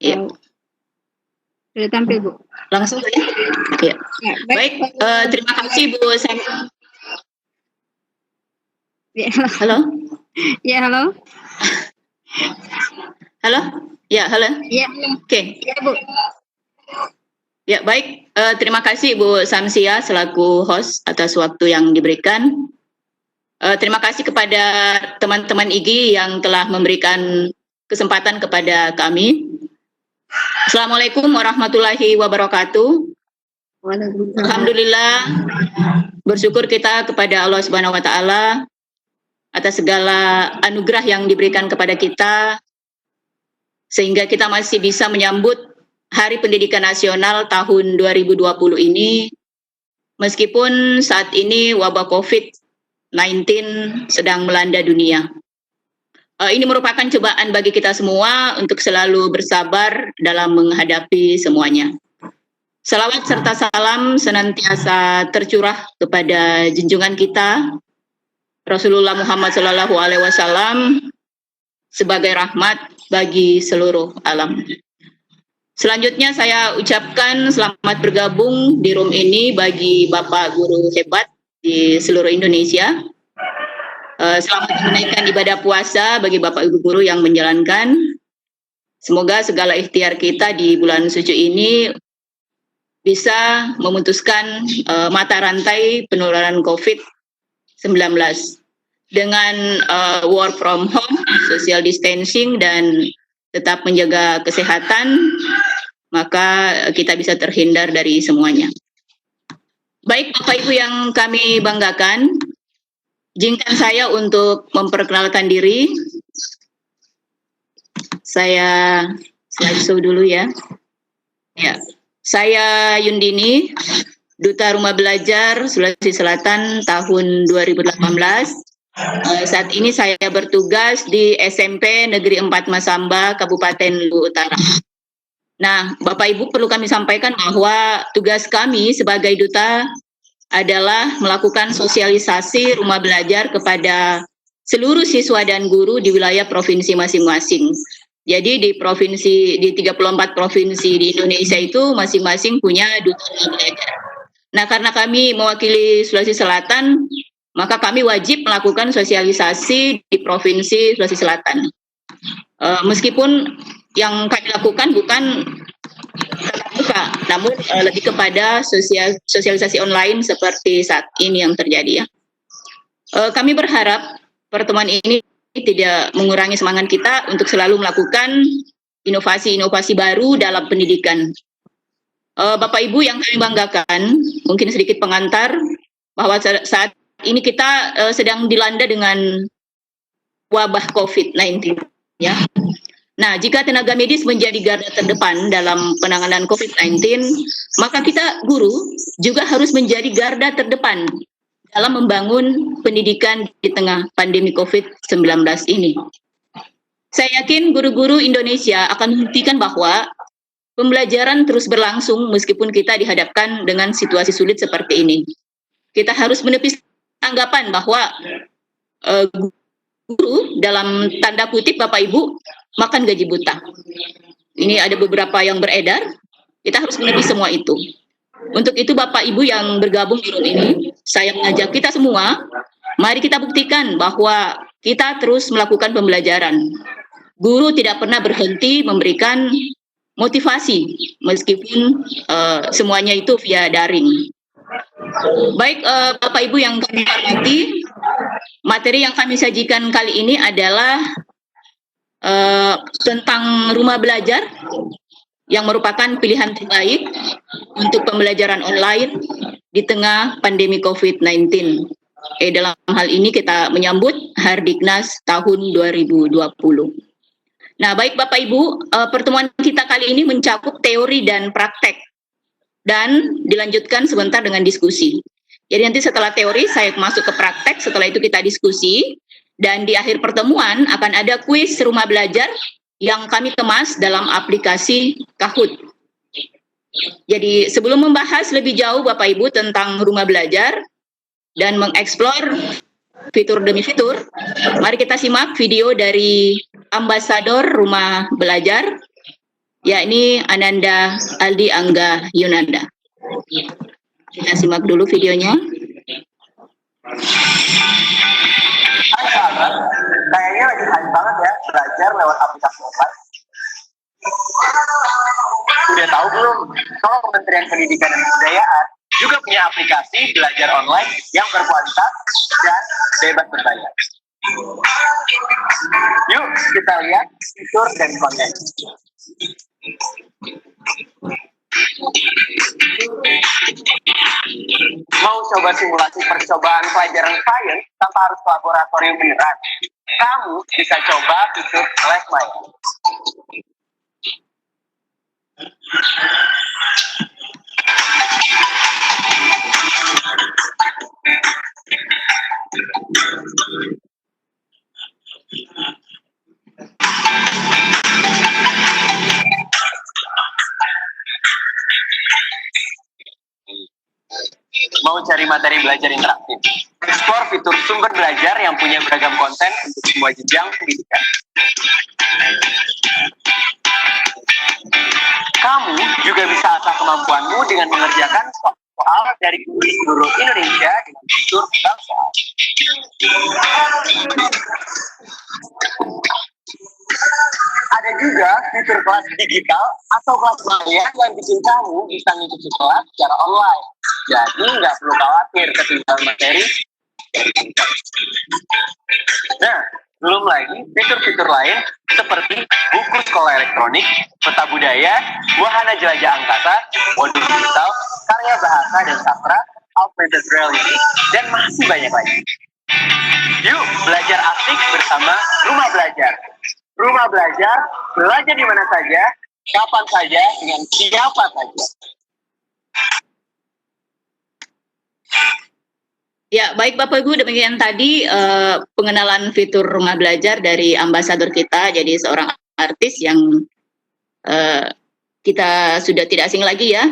Ya. Sudah tampil, Bu. Langsung saja. Ya. Baik, terima kasih Bu Sam. Ya, Halo? ya, halo. Halo? Ya, halo. Ya, Oke. ya, Bu. Ya, baik. Terima kasih Bu Samsia selaku host atas waktu yang diberikan. Terima kasih kepada teman-teman IGI yang telah memberikan kesempatan kepada kami. Assalamualaikum warahmatullahi wabarakatuh. Alhamdulillah, bersyukur kita kepada Allah Subhanahu wa Ta'ala atas segala anugerah yang diberikan kepada kita, sehingga kita masih bisa menyambut Hari Pendidikan Nasional tahun 2020 ini, meskipun saat ini wabah COVID-19 sedang melanda dunia. Ini merupakan cobaan bagi kita semua untuk selalu bersabar dalam menghadapi semuanya. Salawat serta salam senantiasa tercurah kepada junjungan kita, Rasulullah Muhammad SAW, sebagai rahmat bagi seluruh alam. Selanjutnya saya ucapkan selamat bergabung di room ini bagi Bapak Guru hebat di seluruh Indonesia. Selamat menunaikan ibadah puasa bagi Bapak Ibu Guru yang menjalankan. Semoga segala ikhtiar kita di bulan suci ini bisa memutuskan mata rantai penularan COVID-19 dengan work from home, social distancing, dan tetap menjaga kesehatan, maka kita bisa terhindar dari semuanya. Baik Bapak Ibu yang kami banggakan, izinkan saya untuk memperkenalkan diri. Saya slideshow dulu ya. Ya, saya Yundini, Duta Rumah Belajar Sulawesi Selatan tahun 2018. Saat ini saya bertugas di SMP Negeri 4 Masamba, Kabupaten Luwu Utara. Nah, Bapak Ibu perlu kami sampaikan bahwa tugas kami sebagai duta adalah melakukan sosialisasi rumah belajar kepada seluruh siswa dan guru di wilayah provinsi masing-masing. Jadi di 34 provinsi di Indonesia itu masing-masing punya duta rumah belajar. Nah, karena kami mewakili Sulawesi Selatan, maka kami wajib melakukan sosialisasi di provinsi Sulawesi Selatan. Meskipun yang kami lakukan bukan tatap muka, namun lebih kepada sosialisasi online seperti saat ini yang terjadi ya. Kami berharap pertemuan ini tidak mengurangi semangat kita untuk selalu melakukan inovasi-inovasi baru dalam pendidikan. Bapak Ibu yang kami banggakan, mungkin sedikit pengantar bahwa saat ini kita sedang dilanda dengan wabah COVID-19 ya. Nah, jika tenaga medis menjadi garda terdepan dalam penanganan COVID-19, maka kita guru juga harus menjadi garda terdepan dalam membangun pendidikan di tengah pandemi COVID-19 ini. Saya yakin guru-guru Indonesia akan membuktikan bahwa pembelajaran terus berlangsung meskipun kita dihadapkan dengan situasi sulit seperti ini. Kita harus menepis anggapan bahwa guru dalam tanda kutip Bapak Ibu makan gaji buta. Ini ada beberapa yang beredar, kita harus menepis semua itu. Untuk itu Bapak Ibu yang bergabung di room ini, saya mengajak kita semua, mari kita buktikan bahwa kita terus melakukan pembelajaran. Guru tidak pernah berhenti memberikan motivasi, meskipun semuanya itu via daring. Baik Bapak Ibu yang kami hormati, materi yang kami sajikan kali ini adalah tentang rumah belajar yang merupakan pilihan terbaik untuk pembelajaran online di tengah pandemi COVID-19. Dalam hal ini kita menyambut Hardiknas tahun 2020. Nah, baik Bapak Ibu, pertemuan kita kali ini mencakup teori dan praktek dan dilanjutkan sebentar dengan diskusi. Jadi nanti setelah teori saya masuk ke praktek, setelah itu kita diskusi. Dan di akhir pertemuan akan ada kuis rumah belajar yang kami kemas dalam aplikasi Kahoot. Jadi sebelum membahas lebih jauh Bapak Ibu tentang rumah belajar dan mengeksplor fitur demi fitur, mari kita simak video dari ambasador Rumah Belajar, yakni Ananda Aldi Angga Yunanda. Kita simak dulu videonya. Hai sahabat, kayaknya lagi hype banget ya belajar lewat aplikasi online. Udah tahu belum? Kalau Kementerian Pendidikan dan Kebudayaan juga punya aplikasi belajar online yang berkualitas dan bebas berbayar. Yuk kita lihat fitur dan konten. Mau coba simulasi percobaan pelajaran sains tanpa harus laboratorium beneran? Kamu bisa coba fitur Lab Maya. Mau cari materi belajar interaktif? Explore fitur sumber belajar yang punya beragam konten untuk semua jenjang pendidikan. Kamu juga bisa asah kemampuanmu dengan mengerjakan soal dari guru di seluruh Indonesia dengan fitur bangsa. Ada juga fitur kelas digital atau kelas maya yang bikin kamu bisa ngikuti kelas secara online. Jadi nggak perlu khawatir ketinggalan materi. Nah, belum lagi fitur-fitur lain seperti buku sekolah elektronik, peta budaya, wahana jelajah angkasa, modul digital, karya bahasa dan sastra, augmented reality, dan masih banyak lagi. Yuk belajar asik bersama Rumah Belajar. Rumah Belajar, belajar di mana saja, kapan saja, dengan siapa saja. Ya, baik Bapak Ibu, demikian tadi pengenalan fitur Rumah Belajar dari ambasador kita, jadi seorang artis yang kita sudah tidak asing lagi ya,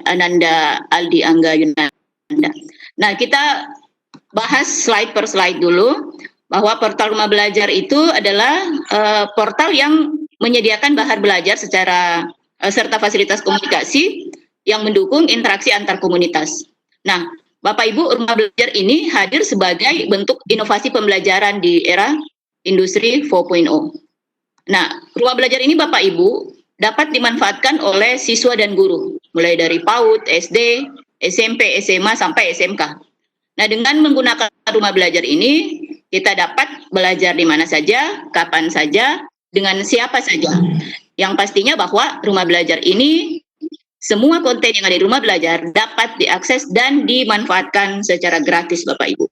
Ananda Aldi Angga Yunanda. Nah, kita bahas slide per slide dulu, bahwa portal Rumah Belajar itu adalah portal yang menyediakan bahan belajar secara serta fasilitas komunikasi yang mendukung interaksi antar komunitas. Nah, Bapak Ibu, Rumah Belajar ini hadir sebagai bentuk inovasi pembelajaran di era industri 4.0. Nah, Rumah Belajar ini Bapak Ibu dapat dimanfaatkan oleh siswa dan guru, mulai dari PAUD, SD, SMP, SMA, sampai SMK. Nah, dengan menggunakan Rumah Belajar ini, kita dapat belajar di mana saja, kapan saja, dengan siapa saja. Yang pastinya bahwa Rumah Belajar ini, semua konten yang ada di Rumah Belajar dapat diakses dan dimanfaatkan secara gratis, Bapak Ibu.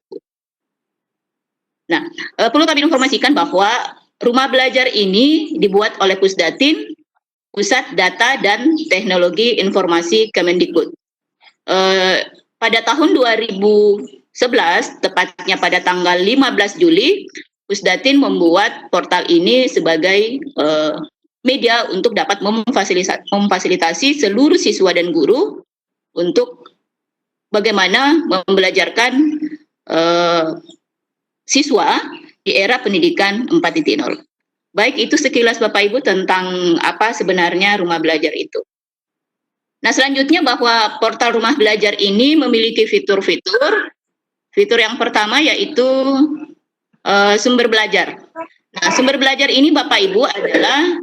Nah, perlu kami informasikan bahwa Rumah Belajar ini dibuat oleh Pusdatin, Pusat Data dan Teknologi Informasi Kemendikbud. Pada tahun 2011, tepatnya pada tanggal 15 Juli, Pusdatin membuat portal ini sebagai media untuk dapat memfasilitasi seluruh siswa dan guru untuk bagaimana membelajarkan siswa di era pendidikan 4.0. Baik, itu sekilas Bapak Ibu tentang apa sebenarnya Rumah Belajar itu. Nah, selanjutnya bahwa portal Rumah Belajar ini memiliki fitur-fitur. Fitur yang pertama yaitu sumber belajar. Nah, sumber belajar ini Bapak Ibu adalah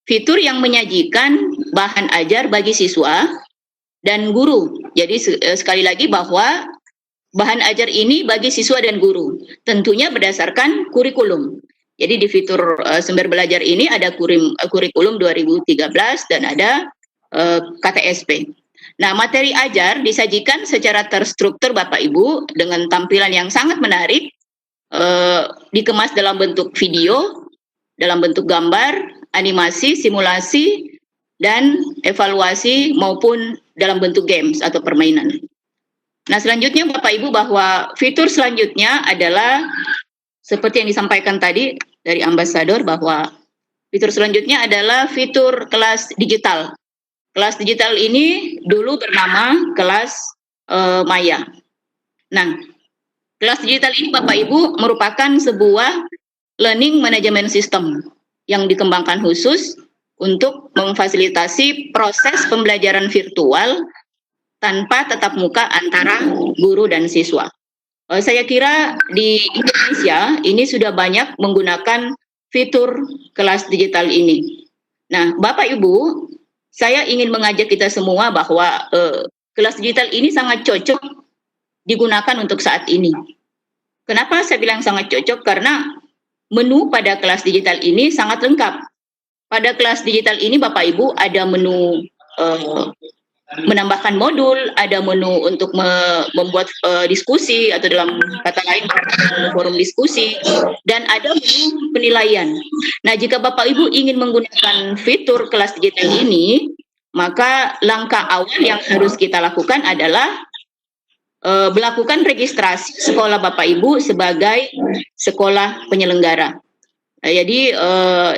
fitur yang menyajikan bahan ajar bagi siswa dan guru. Jadi sekali lagi bahwa bahan ajar ini bagi siswa dan guru, tentunya berdasarkan kurikulum. Jadi di fitur sumber belajar ini ada kurikulum 2013 dan ada KTSP. Nah, materi ajar disajikan secara terstruktur Bapak Ibu dengan tampilan yang sangat menarik, dikemas dalam bentuk video, dalam bentuk gambar, animasi, simulasi, dan evaluasi maupun dalam bentuk games atau permainan. Nah, selanjutnya Bapak Ibu bahwa fitur selanjutnya adalah seperti yang disampaikan tadi dari ambasador bahwa fitur selanjutnya adalah fitur kelas digital. Kelas digital ini dulu bernama kelas Maya. Nah, kelas digital ini Bapak Ibu merupakan sebuah learning management system yang dikembangkan khusus untuk memfasilitasi proses pembelajaran virtual tanpa tatap muka antara guru dan siswa. Saya kira di Indonesia ini sudah banyak menggunakan fitur kelas digital ini. Nah, Bapak Ibu, saya ingin mengajak kita semua bahwa kelas digital ini sangat cocok digunakan untuk saat ini. Kenapa saya bilang sangat cocok? Karena menu pada kelas digital ini sangat lengkap. Pada kelas digital ini Bapak Ibu ada menu menambahkan modul, ada menu untuk membuat diskusi atau dalam kata lain forum diskusi, dan ada menu penilaian. Nah, jika Bapak Ibu ingin menggunakan fitur kelas digital ini, maka langkah awal yang harus kita lakukan adalah melakukan registrasi sekolah Bapak Ibu sebagai sekolah penyelenggara. Jadi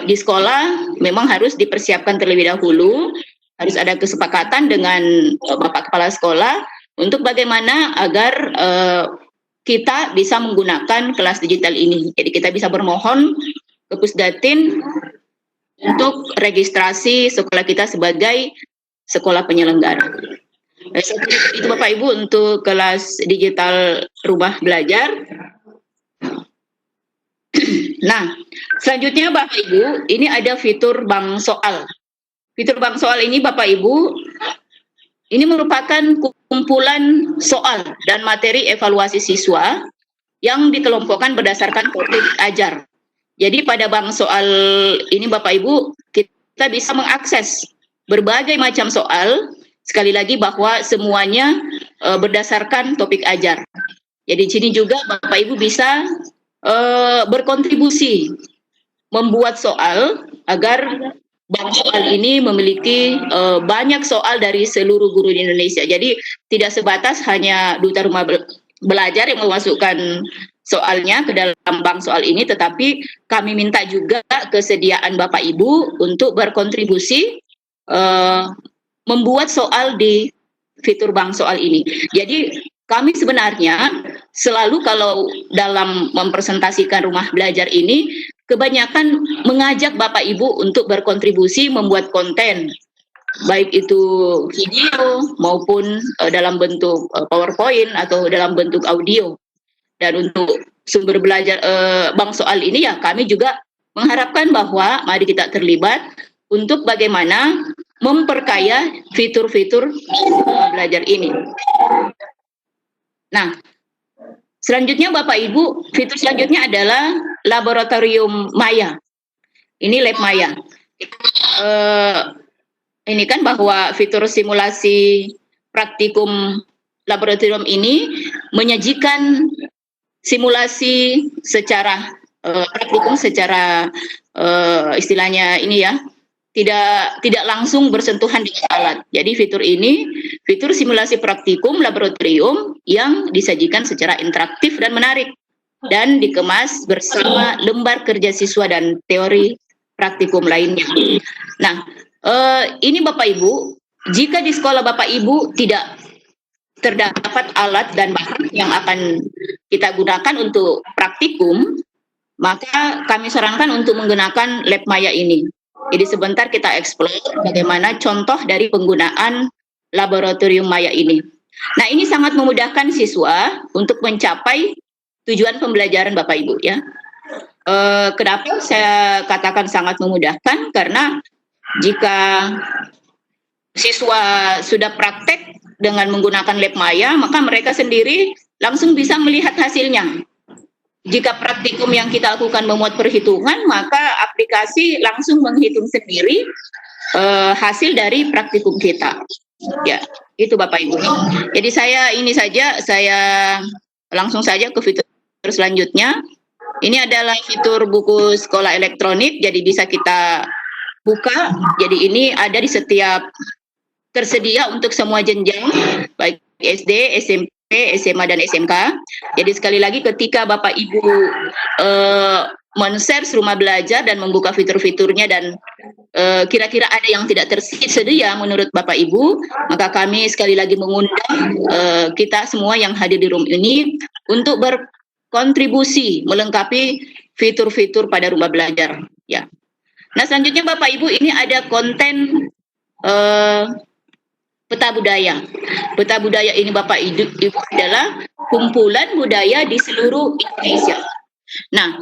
di sekolah memang harus dipersiapkan terlebih dahulu, harus ada kesepakatan dengan Bapak Kepala Sekolah untuk bagaimana agar kita bisa menggunakan kelas digital ini. Jadi kita bisa bermohon ke Pusdatin untuk registrasi sekolah kita sebagai sekolah penyelenggara. Itu Bapak Ibu untuk kelas digital rumah belajar. Nah, selanjutnya Bapak Ibu, ini ada fitur bank soal. Fitur bank soal ini Bapak Ibu, ini merupakan kumpulan soal dan materi evaluasi siswa yang dikelompokkan berdasarkan topik ajar. Jadi pada bank soal ini Bapak Ibu, kita bisa mengakses berbagai macam soal, sekali lagi bahwa semuanya berdasarkan topik ajar. Jadi di sini juga Bapak Ibu bisa berkontribusi membuat soal agar bank soal ini memiliki banyak soal dari seluruh guru di Indonesia. Jadi tidak sebatas hanya Duta Rumah Belajar yang memasukkan soalnya ke dalam bank soal ini, tetapi kami minta juga kesediaan Bapak Ibu untuk berkontribusi membuat soal di fitur bank soal ini. Jadi kami sebenarnya selalu kalau dalam mempresentasikan rumah belajar ini, kebanyakan mengajak Bapak Ibu untuk berkontribusi membuat konten, baik itu video maupun dalam bentuk PowerPoint atau dalam bentuk audio. Dan untuk sumber belajar bank soal ini ya kami juga mengharapkan bahwa mari kita terlibat untuk bagaimana memperkaya fitur-fitur belajar ini. Nah, selanjutnya Bapak Ibu, fitur selanjutnya adalah laboratorium Maya. Ini lab Maya. Ini kan bahwa fitur simulasi praktikum laboratorium ini menyajikan simulasi secara praktikum secara istilahnya ini ya, tidak langsung bersentuhan dengan alat. Jadi fitur ini fitur simulasi praktikum laboratorium yang disajikan secara interaktif dan menarik dan dikemas bersama lembar kerja siswa dan teori praktikum lainnya. Nah, ini Bapak Ibu, jika di sekolah Bapak Ibu tidak terdapat alat dan bahan yang akan kita gunakan untuk praktikum, maka kami sarankan untuk menggunakan lab Maya ini. Jadi sebentar kita explore bagaimana contoh dari penggunaan laboratorium Maya ini. Nah, ini sangat memudahkan siswa untuk mencapai tujuan pembelajaran Bapak Ibu ya. Kenapa saya katakan sangat memudahkan? Karena jika siswa sudah praktek dengan menggunakan lab Maya, maka mereka sendiri langsung bisa melihat hasilnya. Jika praktikum yang kita lakukan memuat perhitungan, maka aplikasi langsung menghitung sendiri hasil dari praktikum kita. Ya, itu Bapak Ibu. Jadi saya langsung saja ke fitur selanjutnya. Ini adalah fitur buku sekolah elektronik, jadi bisa kita buka. Jadi ini ada di setiap, tersedia untuk semua jenjang, baik SD, SMP, SMA, dan SMK. Jadi sekali lagi ketika Bapak Ibu men-search rumah belajar dan membuka fitur-fiturnya dan kira-kira ada yang tidak tersedia menurut Bapak Ibu, maka kami sekali lagi mengundang kita semua yang hadir di room ini untuk berkontribusi melengkapi fitur-fitur pada rumah belajar. Ya. Nah, selanjutnya Bapak Ibu, ini ada konten peta budaya. Peta budaya ini Bapak Ibu adalah kumpulan budaya di seluruh Indonesia. Nah,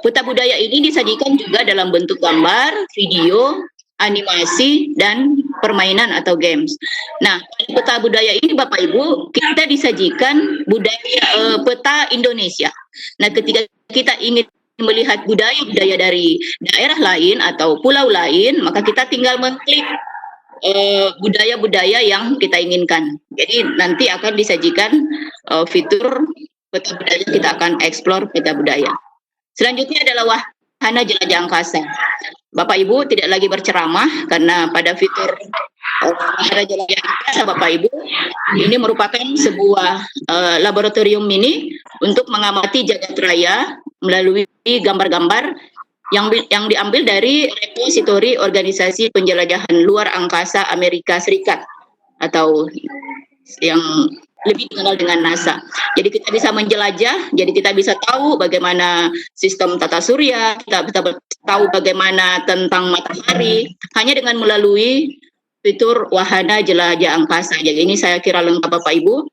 peta budaya ini disajikan juga dalam bentuk gambar, video, animasi, dan permainan atau games. Nah, peta budaya ini Bapak Ibu, kita disajikan budaya peta Indonesia. Nah, ketika kita ingin melihat budaya-budaya dari daerah lain atau pulau lain, maka kita tinggal mengklik budaya-budaya yang kita inginkan. Jadi nanti akan disajikan fitur peta budaya, kita akan eksplor peta budaya. Selanjutnya adalah wahana jelajah angkasa. Bapak Ibu tidak lagi berceramah karena pada fitur wahana jelajah angkasa Bapak Ibu ini merupakan sebuah laboratorium mini untuk mengamati jagat raya melalui gambar-gambar yang diambil dari repositori Organisasi Penjelajahan Luar Angkasa Amerika Serikat atau yang lebih dikenal dengan NASA. Jadi kita bisa menjelajah, jadi kita bisa tahu bagaimana sistem tata surya, kita bisa tahu bagaimana tentang matahari, hanya dengan melalui fitur wahana jelajah angkasa. Jadi ini saya kira lengkap Bapak Ibu.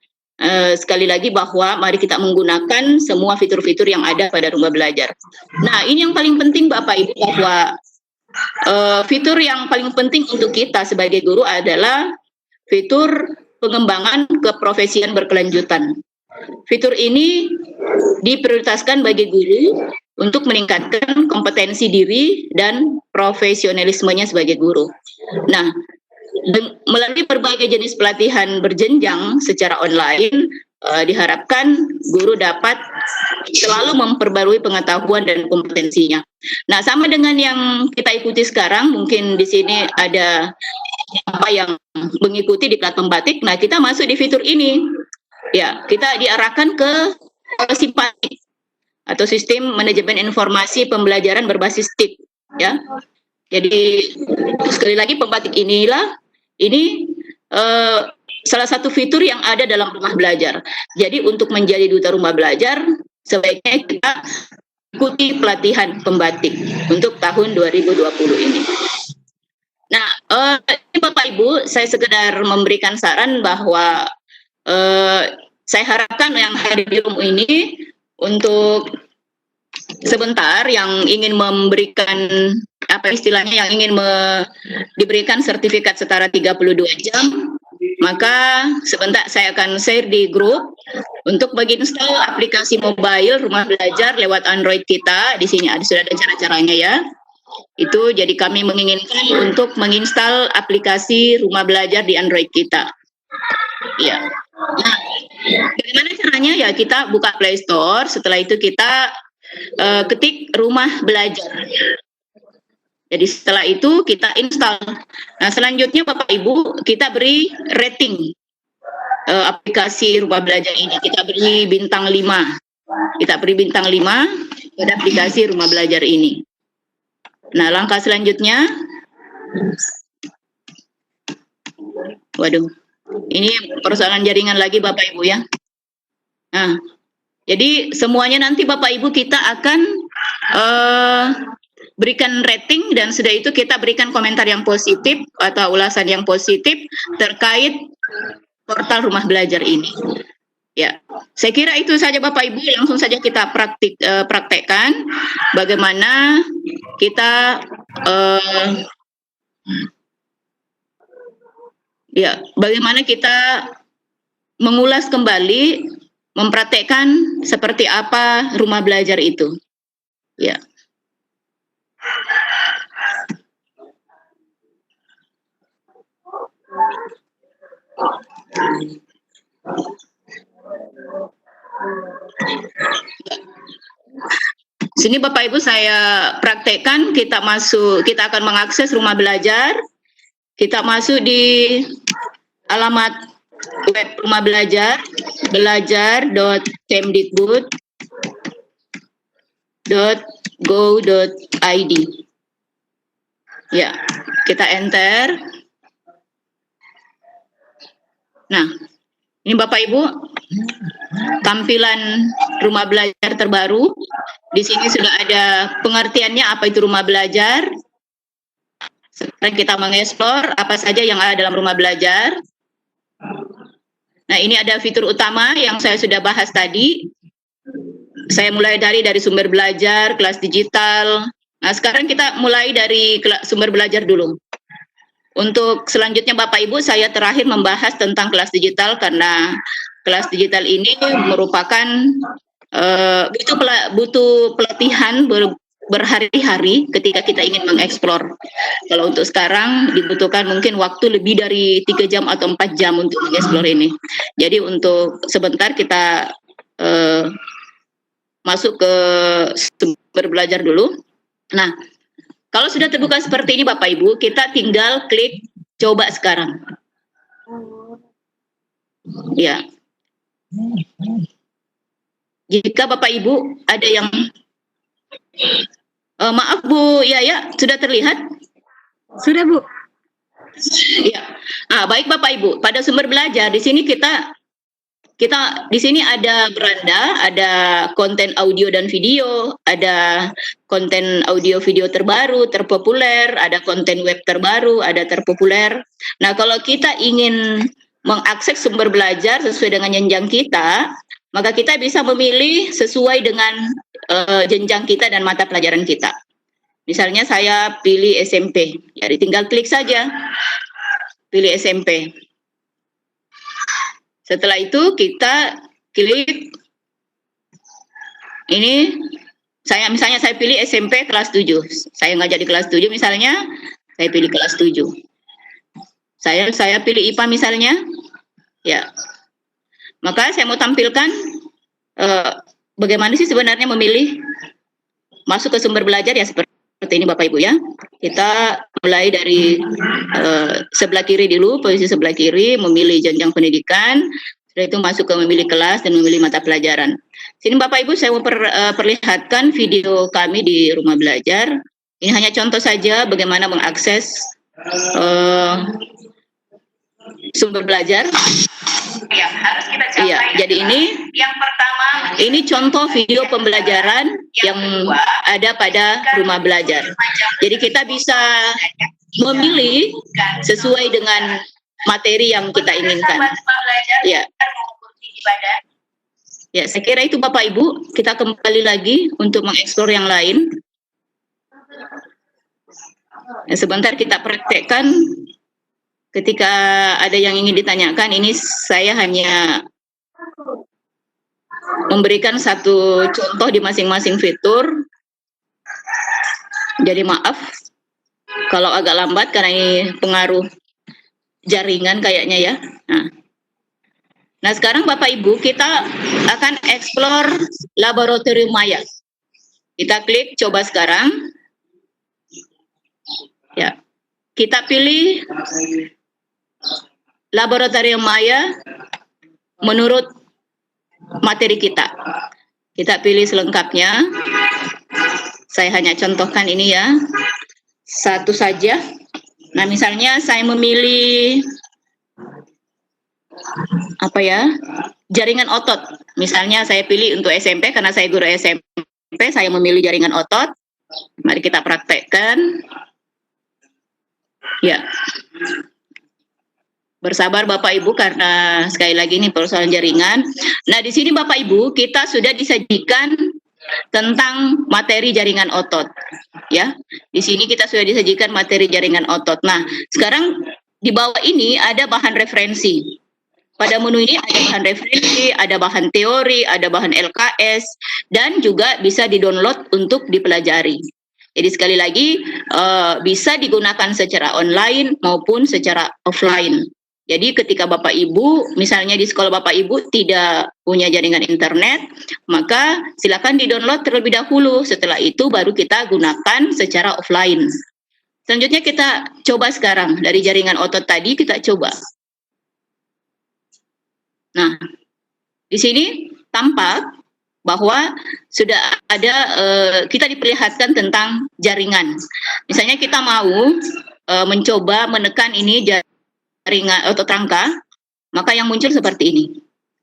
Sekali lagi bahwa mari kita menggunakan semua fitur-fitur yang ada pada rumah belajar. Nah, ini yang paling penting Bapak Ibu, bahwa fitur yang paling penting untuk kita sebagai guru adalah fitur pengembangan keprofesian berkelanjutan. Fitur ini diprioritaskan bagi guru untuk meningkatkan kompetensi diri dan profesionalismenya sebagai guru. Nah, melalui berbagai jenis pelatihan berjenjang secara online, diharapkan guru dapat selalu memperbarui pengetahuan dan kompetensinya. Nah, sama dengan yang kita ikuti sekarang, mungkin di sini ada apa yang mengikuti di platform Batik. Nah, kita masuk di fitur ini. Ya, kita diarahkan ke SIMPATIK atau Sistem Manajemen Informasi Pembelajaran Berbasis TIP. Ya, jadi sekali lagi Pembatik inilah ini salah satu fitur yang ada dalam rumah belajar. Jadi untuk menjadi duta rumah belajar, sebaiknya kita ikuti pelatihan Pembatik untuk tahun 2020 ini. Nah, ini Bapak Ibu, saya sekedar memberikan saran bahwa saya harapkan yang hadir di room ini untuk sebentar yang ingin memberikan apa istilahnya, yang ingin diberikan sertifikat setara 32 jam, maka sebentar saya akan share di grup untuk menginstal aplikasi mobile rumah belajar lewat Android kita. Di sini sudah ada cara-caranya ya. Itu jadi kami menginginkan untuk menginstal aplikasi rumah belajar di Android kita. Ya. Nah, bagaimana caranya? Ya, kita buka Play Store, setelah itu kita ketik rumah belajar. Jadi setelah itu kita install. Nah, selanjutnya Bapak Ibu, kita beri rating aplikasi rumah belajar ini. Kita beri bintang 5. Kita beri bintang 5 pada aplikasi rumah belajar ini. Nah, langkah selanjutnya, waduh, ini persoalan jaringan lagi Bapak Ibu ya. Nah, jadi semuanya nanti Bapak Ibu kita akan berikan rating, dan sudah itu kita berikan komentar yang positif atau ulasan yang positif terkait portal rumah belajar ini. Ya, saya kira itu saja Bapak Ibu, langsung saja kita praktekkan bagaimana kita bagaimana kita mengulas kembali, mempraktekkan seperti apa rumah belajar itu. Ya. Sini Bapak Ibu saya praktekkan, kita akan mengakses rumah belajar. Kita masuk di alamat web rumah belajar, belajar.kemdikbud.go.id. Ya, kita enter. Nah, ini Bapak Ibu tampilan rumah belajar terbaru. Di sini sudah ada pengertiannya apa itu rumah belajar. Sekarang kita mengeksplor apa saja yang ada dalam rumah belajar. Nah, ini ada fitur utama yang saya sudah bahas tadi. Saya mulai dari sumber belajar, kelas digital. Nah, sekarang kita mulai dari sumber belajar dulu. Untuk selanjutnya Bapak Ibu, saya terakhir membahas tentang kelas digital karena kelas digital ini merupakan butuh pelatihan berhari-hari ketika kita ingin mengeksplor. Kalau untuk sekarang dibutuhkan mungkin waktu lebih dari 3 jam atau 4 jam untuk mengeksplor ini. Jadi untuk sebentar kita masuk ke sumber belajar dulu. Nah, kalau sudah terbuka seperti ini Bapak Ibu, kita tinggal klik coba sekarang. Ya. Jika Bapak Ibu ada yang maaf Bu, ya, sudah terlihat? Sudah, Bu. Ya. Baik Bapak Ibu, pada sumber belajar di sini kita di sini ada beranda, ada konten audio dan video, ada konten audio video terbaru, terpopuler, ada konten web terbaru, ada terpopuler. Nah, kalau kita ingin mengakses sumber belajar sesuai dengan jenjang kita, maka kita bisa memilih sesuai dengan jenjang kita dan mata pelajaran kita. Misalnya saya pilih SMP, jadi tinggal klik saja, pilih SMP. Setelah itu kita klik, ini misalnya saya pilih SMP kelas 7, saya nggak jadi kelas 7 misalnya, saya pilih kelas 7. Saya pilih IPA misalnya, ya. Maka saya mau tampilkan bagaimana sih sebenarnya memilih masuk ke sumber belajar ya seperti ini Bapak Ibu ya. Kita mulai dari sebelah kiri dulu, posisi sebelah kiri, memilih jenjang pendidikan, setelah itu masuk ke memilih kelas dan memilih mata pelajaran. Sini Bapak Ibu saya mau perlihatkan video kami di rumah belajar. Ini hanya contoh saja bagaimana mengakses sumber belajar. Yang harus kita capai. Iya, jadi ini yang pertama, ini contoh video pembelajaran yang ada pada rumah belajar. Jadi kita bisa memilih sesuai dengan materi yang kita inginkan. Ya. Ya, saya kira itu Bapak Ibu, kita kembali lagi untuk mengeksplor yang lain. Ya, sebentar kita praktekkan. Ketika ada yang ingin ditanyakan, ini saya hanya memberikan satu contoh di masing-masing fitur. Jadi maaf kalau agak lambat karena ini pengaruh jaringan kayaknya ya. Nah sekarang Bapak Ibu kita akan explore laboratorium Maya. Kita klik coba sekarang. Ya, kita pilih laboratorium Maya menurut materi kita. Kita pilih selengkapnya. Saya hanya contohkan ini ya, satu saja. Nah misalnya saya memilih apa ya, jaringan otot. Misalnya saya pilih untuk SMP karena saya guru SMP, saya memilih jaringan otot. Mari kita praktekkan. Ya. Bersabar Bapak Ibu karena sekali lagi ini persoalan jaringan. Nah, di sini Bapak Ibu kita sudah disajikan tentang materi jaringan otot. Ya. Di sini kita sudah disajikan materi jaringan otot. Nah, sekarang di bawah ini ada bahan referensi. Pada menu ini ada bahan referensi, ada bahan teori, ada bahan LKS, dan juga bisa di-download untuk dipelajari. Jadi sekali lagi bisa digunakan secara online maupun secara offline. Jadi ketika Bapak Ibu, misalnya di sekolah Bapak Ibu tidak punya jaringan internet, maka silakan di-download terlebih dahulu. Setelah itu baru kita gunakan secara offline. Selanjutnya kita coba sekarang. Dari jaringan otot tadi kita coba. Nah, di sini tampak bahwa sudah ada, kita diperlihatkan tentang jaringan. Misalnya kita mau mencoba menekan ini jaringan otot rangka, maka yang muncul seperti ini.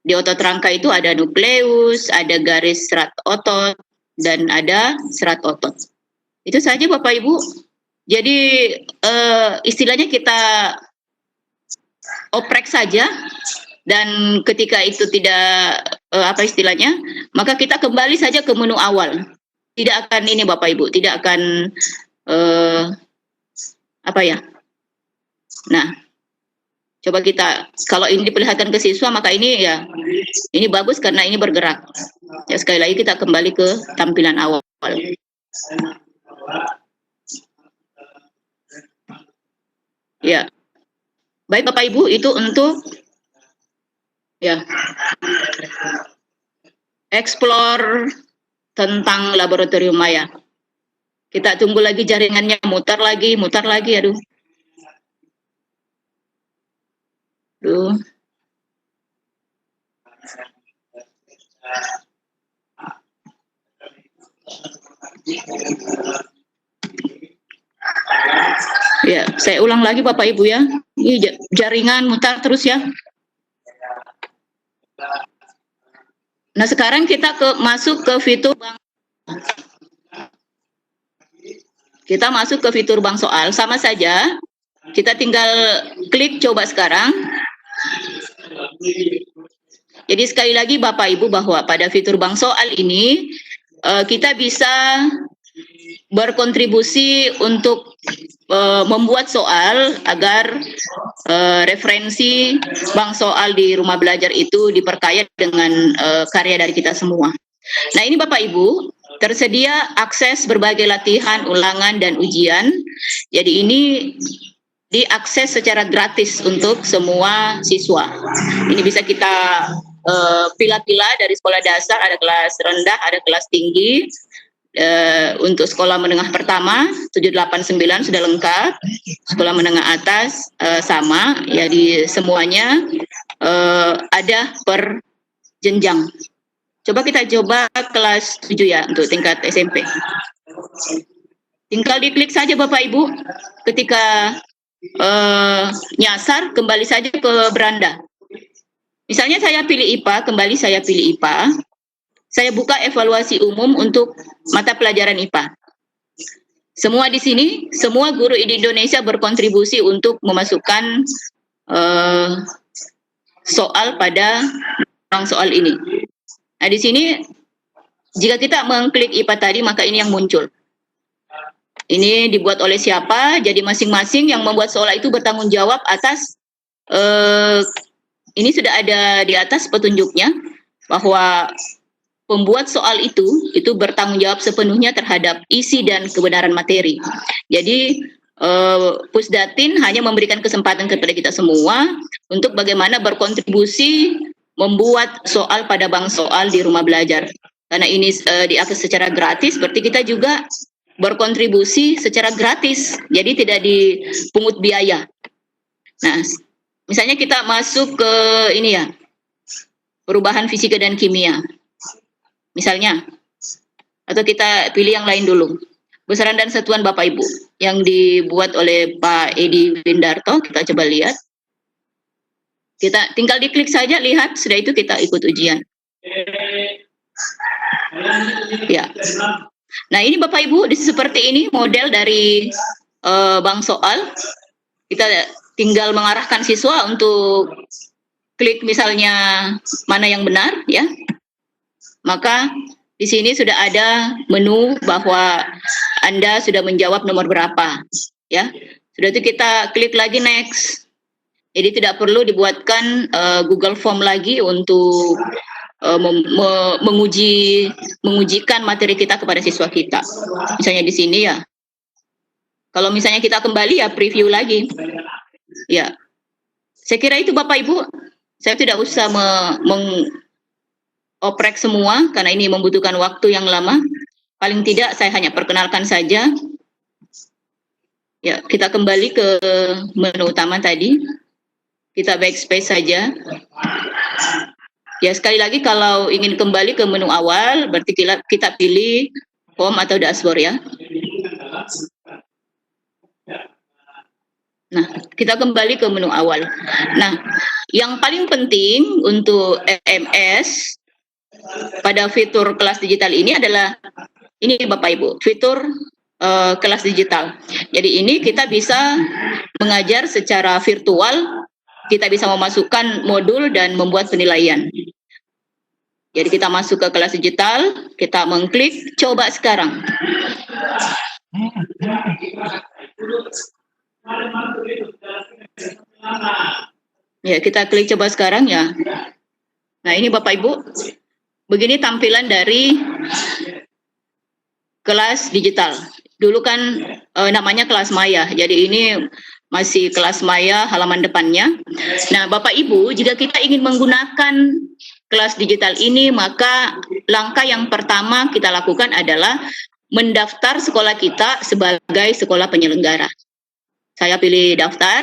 Di otot rangka itu ada nukleus, ada garis serat otot, dan ada serat otot. Itu saja Bapak Ibu. Jadi istilahnya kita oprek saja, dan ketika itu tidak apa istilahnya, maka kita kembali saja ke menu awal. Tidak akan ini Bapak Ibu, tidak akan apa ya. Nah, coba kita, kalau ini diperlihatkan ke siswa, maka ini ya, ini bagus karena ini bergerak. Ya, sekali lagi kita kembali ke tampilan awal. Ya, baik Bapak Ibu, itu untuk ya explore tentang laboratorium maya. Kita tunggu lagi jaringannya mutar lagi, aduh. Ya, saya ulang lagi Bapak Ibu ya. Ini jaringan mutar terus ya. Nah, sekarang kita masuk ke fitur bank soal. Sama saja. Kita tinggal klik coba sekarang. Jadi sekali lagi Bapak Ibu, bahwa pada fitur bank soal ini kita bisa berkontribusi untuk membuat soal agar referensi bank soal di rumah belajar itu diperkaya dengan karya dari kita semua. Nah, ini Bapak Ibu, tersedia akses berbagai latihan, ulangan, dan ujian. Jadi ini diakses secara gratis untuk semua siswa. Ini bisa kita pilah-pilah dari sekolah dasar, ada kelas rendah, ada kelas tinggi. Untuk sekolah menengah pertama 789 sudah lengkap, sekolah menengah atas sama ya, di semuanya ada per jenjang. Coba kita kelas 7 ya, untuk tingkat SMP. Tinggal diklik saja Bapak Ibu, ketika nyasar kembali saja ke beranda. Misalnya saya pilih IPA, kembali saya pilih IPA. Saya buka evaluasi umum untuk mata pelajaran IPA. Semua di sini, semua guru di Indonesia berkontribusi untuk memasukkan soal pada soal ini. Nah, di sini jika kita mengklik IPA tadi, maka ini yang muncul. Ini dibuat oleh siapa? Jadi masing-masing yang membuat soal itu bertanggung jawab atas ini sudah ada di atas petunjuknya, bahwa pembuat soal itu bertanggung jawab sepenuhnya terhadap isi dan kebenaran materi. Jadi Pusdatin hanya memberikan kesempatan kepada kita semua untuk bagaimana berkontribusi membuat soal pada bank soal di rumah belajar. Karena ini diakses secara gratis, berarti kita juga berkontribusi secara gratis. Jadi tidak dipungut biaya. Nah, misalnya kita masuk ke ini ya, perubahan fisika dan kimia. Misalnya, atau kita pilih yang lain dulu. Besaran dan satuan Bapak Ibu yang dibuat oleh Pak Edi Windarto, kita coba lihat. Kita tinggal diklik saja, lihat, sudah itu kita ikut ujian. Ya. Nah, ini Bapak Ibu, seperti ini model dari bank soal. Kita tinggal mengarahkan siswa untuk klik misalnya mana yang benar ya. Maka di sini sudah ada menu bahwa Anda sudah menjawab nomor berapa, ya. Sudah itu kita klik lagi next. Jadi tidak perlu dibuatkan Google Form lagi untuk mengujikan materi kita kepada siswa kita. Misalnya di sini ya. Kalau misalnya kita kembali ya preview lagi. Ya. Saya kira itu Bapak Ibu. Saya tidak usah oprek semua karena ini membutuhkan waktu yang lama. Paling tidak saya hanya perkenalkan saja. Ya, kita kembali ke menu utama tadi. Kita backspace saja. Ya, sekali lagi kalau ingin kembali ke menu awal berarti kita pilih home atau dashboard ya. Nah, kita kembali ke menu awal. Nah, yang paling penting untuk EMS pada fitur kelas digital ini adalah ini Bapak Ibu, fitur kelas digital. Jadi ini kita bisa mengajar secara virtual, kita bisa memasukkan modul dan membuat penilaian. Jadi kita masuk ke kelas digital, kita mengklik coba sekarang. Ya, kita klik coba sekarang ya. Nah, ini Bapak Ibu, begini tampilan dari kelas digital. Dulu kan namanya kelas maya, jadi ini masih kelas maya halaman depannya. Nah, Bapak Ibu, jika kita ingin menggunakan kelas digital ini, maka langkah yang pertama kita lakukan adalah mendaftar sekolah kita sebagai sekolah penyelenggara. Saya pilih daftar.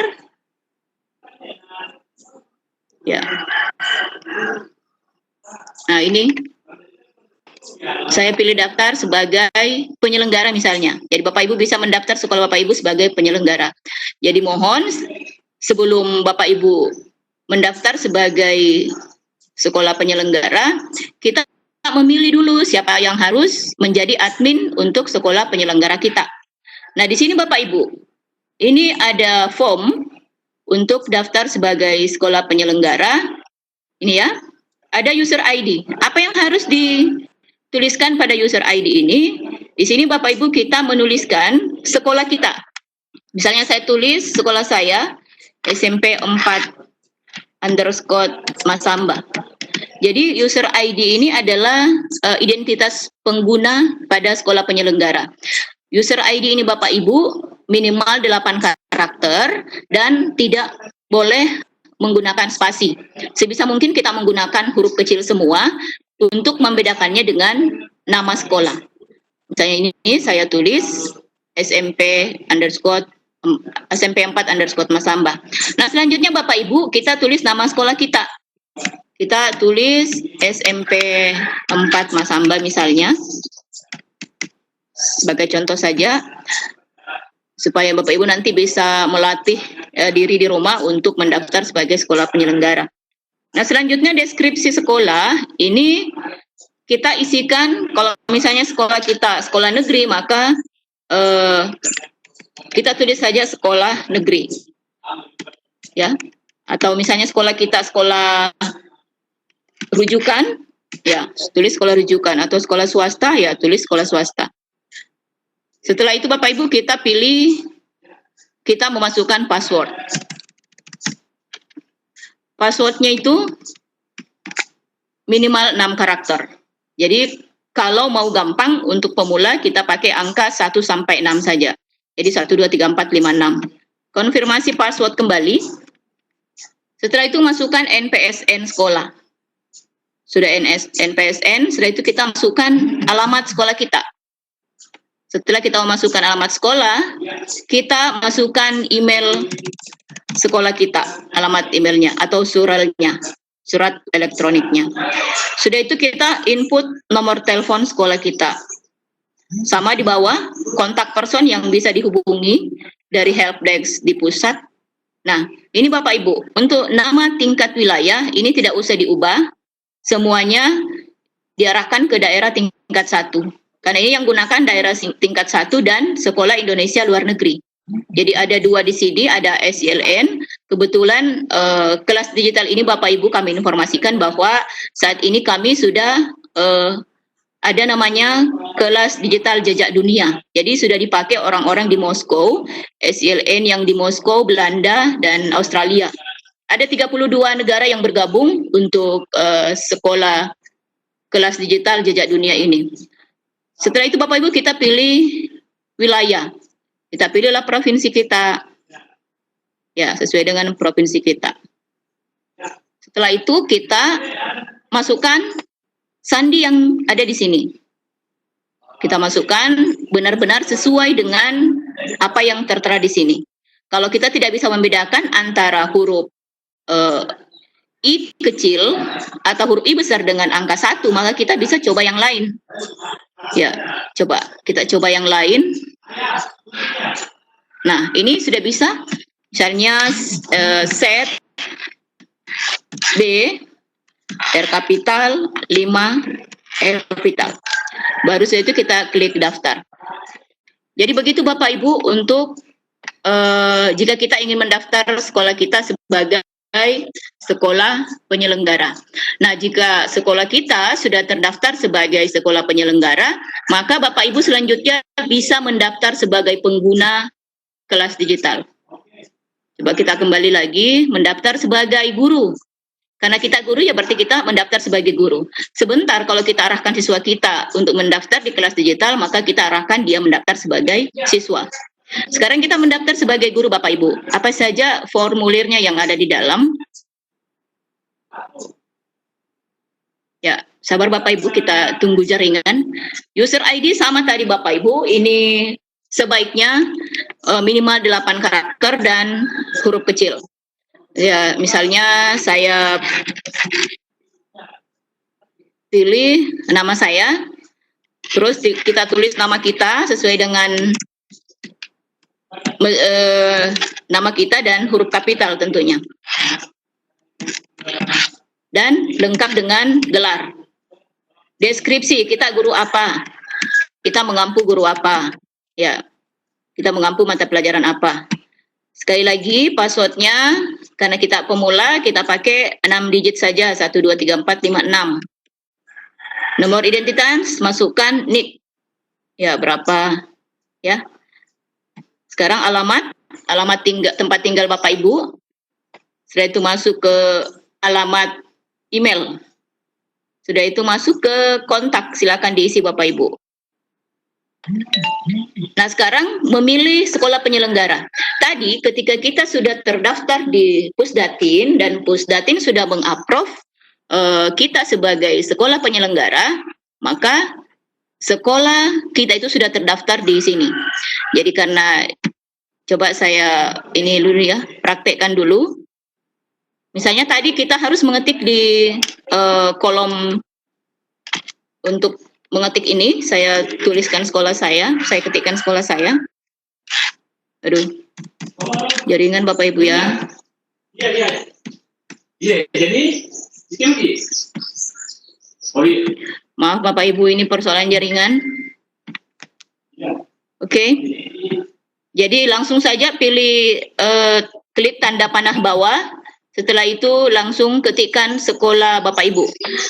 Ya. Nah, ini saya pilih daftar sebagai penyelenggara misalnya. Jadi Bapak Ibu bisa mendaftar sekolah Bapak Ibu sebagai penyelenggara. Jadi mohon sebelum Bapak Ibu mendaftar sebagai sekolah penyelenggara, kita memilih dulu siapa yang harus menjadi admin untuk sekolah penyelenggara kita. Nah, di sini Bapak Ibu, ini ada form untuk daftar sebagai sekolah penyelenggara. Ini ya, ada user ID. Apa yang harus dituliskan pada user ID ini? Di sini Bapak Ibu kita menuliskan sekolah kita. Misalnya saya tulis sekolah saya SMP 4 _ Masamba. Jadi user ID ini adalah identitas pengguna pada sekolah penyelenggara. User ID ini Bapak Ibu minimal 8 karakter dan tidak boleh menggunakan spasi. Sebisa mungkin kita menggunakan huruf kecil semua untuk membedakannya dengan nama sekolah. Misalnya ini saya tulis SMP 4 _ Masamba. Nah, selanjutnya Bapak Ibu kita tulis nama sekolah kita. Kita tulis SMP 4 Masamba misalnya. Sebagai contoh saja, supaya Bapak Ibu nanti bisa melatih diri di rumah untuk mendaftar sebagai sekolah penyelenggara. Nah, selanjutnya deskripsi sekolah ini kita isikan. Kalau misalnya sekolah kita sekolah negeri, maka kita tulis saja sekolah negeri, ya. Atau misalnya sekolah kita sekolah rujukan, ya tulis sekolah rujukan. Atau sekolah swasta, ya tulis sekolah swasta. Setelah itu Bapak Ibu kita pilih, kita memasukkan password. Passwordnya itu minimal 6 karakter. Jadi kalau mau gampang untuk pemula kita pakai angka 1 sampai 6 saja. Jadi 1, 2, 3, 4, 5, 6. Konfirmasi password kembali. Setelah itu masukkan NPSN sekolah. Sudah NPSN, setelah itu kita masukkan alamat sekolah kita. Setelah kita memasukkan alamat sekolah, kita masukkan email sekolah kita, alamat emailnya atau suralnya, surat elektroniknya. Sudah itu kita input nomor telepon sekolah kita. Sama di bawah, kontak person yang bisa dihubungi dari helpdesk di pusat. Nah, ini Bapak Ibu, untuk nama tingkat wilayah ini tidak usah diubah, semuanya diarahkan ke daerah tingkat 1. Karena ini yang gunakan daerah tingkat 1 dan sekolah Indonesia luar negeri. Jadi ada 2 di sini, ada SILN. Kebetulan kelas digital ini Bapak Ibu kami informasikan bahwa saat ini kami sudah ada namanya kelas digital jejak dunia. Jadi sudah dipakai orang-orang di Moskow, SILN yang di Moskow, Belanda, dan Australia. Ada 32 negara yang bergabung untuk sekolah kelas digital jejak dunia ini. Setelah itu Bapak Ibu kita pilih wilayah. Kita pilihlah provinsi kita. Ya, sesuai dengan provinsi kita. Setelah itu kita masukkan sandi yang ada di sini. Kita masukkan benar-benar sesuai dengan apa yang tertera di sini. Kalau kita tidak bisa membedakan antara huruf I kecil atau huruf I besar dengan angka 1, maka kita bisa coba yang lain. Ya, kita coba yang lain. Nah, ini sudah bisa. Misalnya set B, R kapital 5, R kapital. Baru setelah itu kita klik daftar. Jadi begitu Bapak Ibu untuk jika kita ingin mendaftar sekolah kita sebagai sekolah penyelenggara. Nah, jika sekolah kita sudah terdaftar sebagai sekolah penyelenggara, maka Bapak Ibu selanjutnya bisa mendaftar sebagai pengguna kelas digital. Coba kita kembali lagi, mendaftar sebagai guru. Karena kita guru ya berarti kita mendaftar sebagai guru. Sebentar kalau kita arahkan siswa kita untuk mendaftar di kelas digital, maka kita arahkan dia mendaftar sebagai siswa. Sekarang kita mendaftar sebagai guru Bapak Ibu. Apa saja formulirnya yang ada di dalam? Ya, sabar Bapak Ibu, kita tunggu jaringan. User ID sama tadi Bapak Ibu, ini sebaiknya minimal 8 karakter dan huruf kecil. Ya, misalnya saya pilih nama saya, terus kita tulis nama kita sesuai dengan nama kita dan huruf kapital tentunya. Dan lengkap dengan gelar. Deskripsi, kita guru apa? Kita mengampu guru apa? Ya, kita mengampu mata pelajaran apa? Sekali lagi, passwordnya, karena kita pemula, kita pakai 6 digit saja, 1, 2, 3, 4, 5, 6. Nomor identitas, masukkan NIK. Ya, berapa? Ya. Sekarang alamat tempat tinggal Bapak Ibu. Setelah itu masuk ke alamat email. Sudah itu masuk ke kontak, silakan diisi Bapak Ibu. Nah, sekarang memilih sekolah penyelenggara. Tadi ketika kita sudah terdaftar di Pusdatin dan Pusdatin sudah mengapprove kita sebagai sekolah penyelenggara, maka sekolah kita itu sudah terdaftar di sini. Jadi karena coba saya ini dulu ya, praktekkan dulu. Misalnya tadi kita harus mengetik di kolom untuk mengetik ini, saya tuliskan sekolah saya ketikkan sekolah saya. Aduh, jaringan Bapak Ibu ya. Iya, jadi maaf Bapak Ibu, ini persoalan jaringan. Oke. Jadi langsung saja pilih klik tanda panah bawah. Setelah itu langsung ketikkan sekolah Bapak Ibu.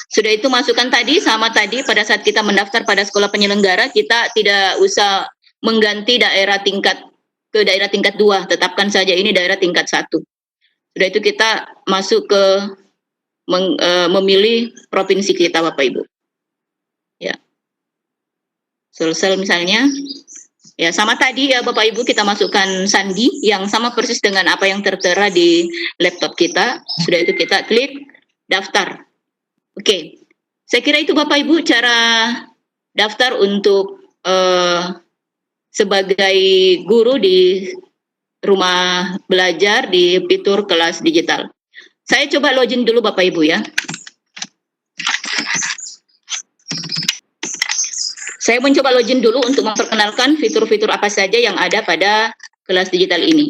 Sudah itu masukkan tadi, sama tadi pada saat kita mendaftar pada sekolah penyelenggara, kita tidak usah mengganti daerah tingkat ke daerah tingkat 2, tetapkan saja ini daerah tingkat 1. Sudah itu kita masuk ke memilih provinsi kita Bapak Ibu. Ya. Sulsel misalnya. Ya, sama tadi ya Bapak Ibu, kita masukkan sandi yang sama persis dengan apa yang tertera di laptop kita. Sudah itu kita klik daftar. Oke. Saya kira itu Bapak Ibu cara daftar untuk sebagai guru di rumah belajar di fitur kelas digital. Saya coba login dulu Bapak Ibu ya. Saya mencoba login dulu untuk memperkenalkan fitur-fitur apa saja yang ada pada kelas digital ini.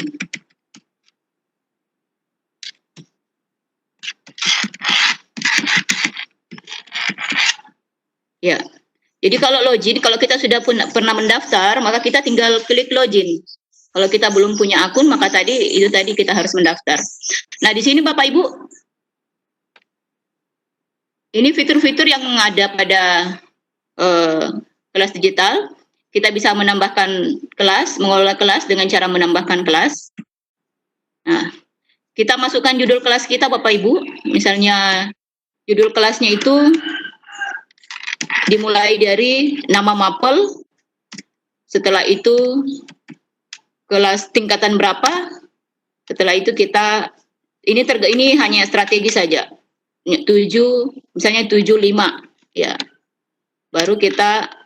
Ya, jadi kalau login, kalau kita sudah pernah mendaftar, maka kita tinggal klik login. Kalau kita belum punya akun, maka tadi kita harus mendaftar. Nah, di sini Bapak Ibu, ini fitur-fitur yang ada pada kelas digital. Kita bisa menambahkan kelas, mengelola kelas dengan cara menambahkan kelas. Nah, kita masukkan judul kelas kita Bapak Ibu. Misalnya judul kelasnya itu dimulai dari nama mapel. Setelah itu kelas tingkatan berapa. Setelah itu kita ini hanya strategi saja. 7, misalnya 75 ya. Baru kita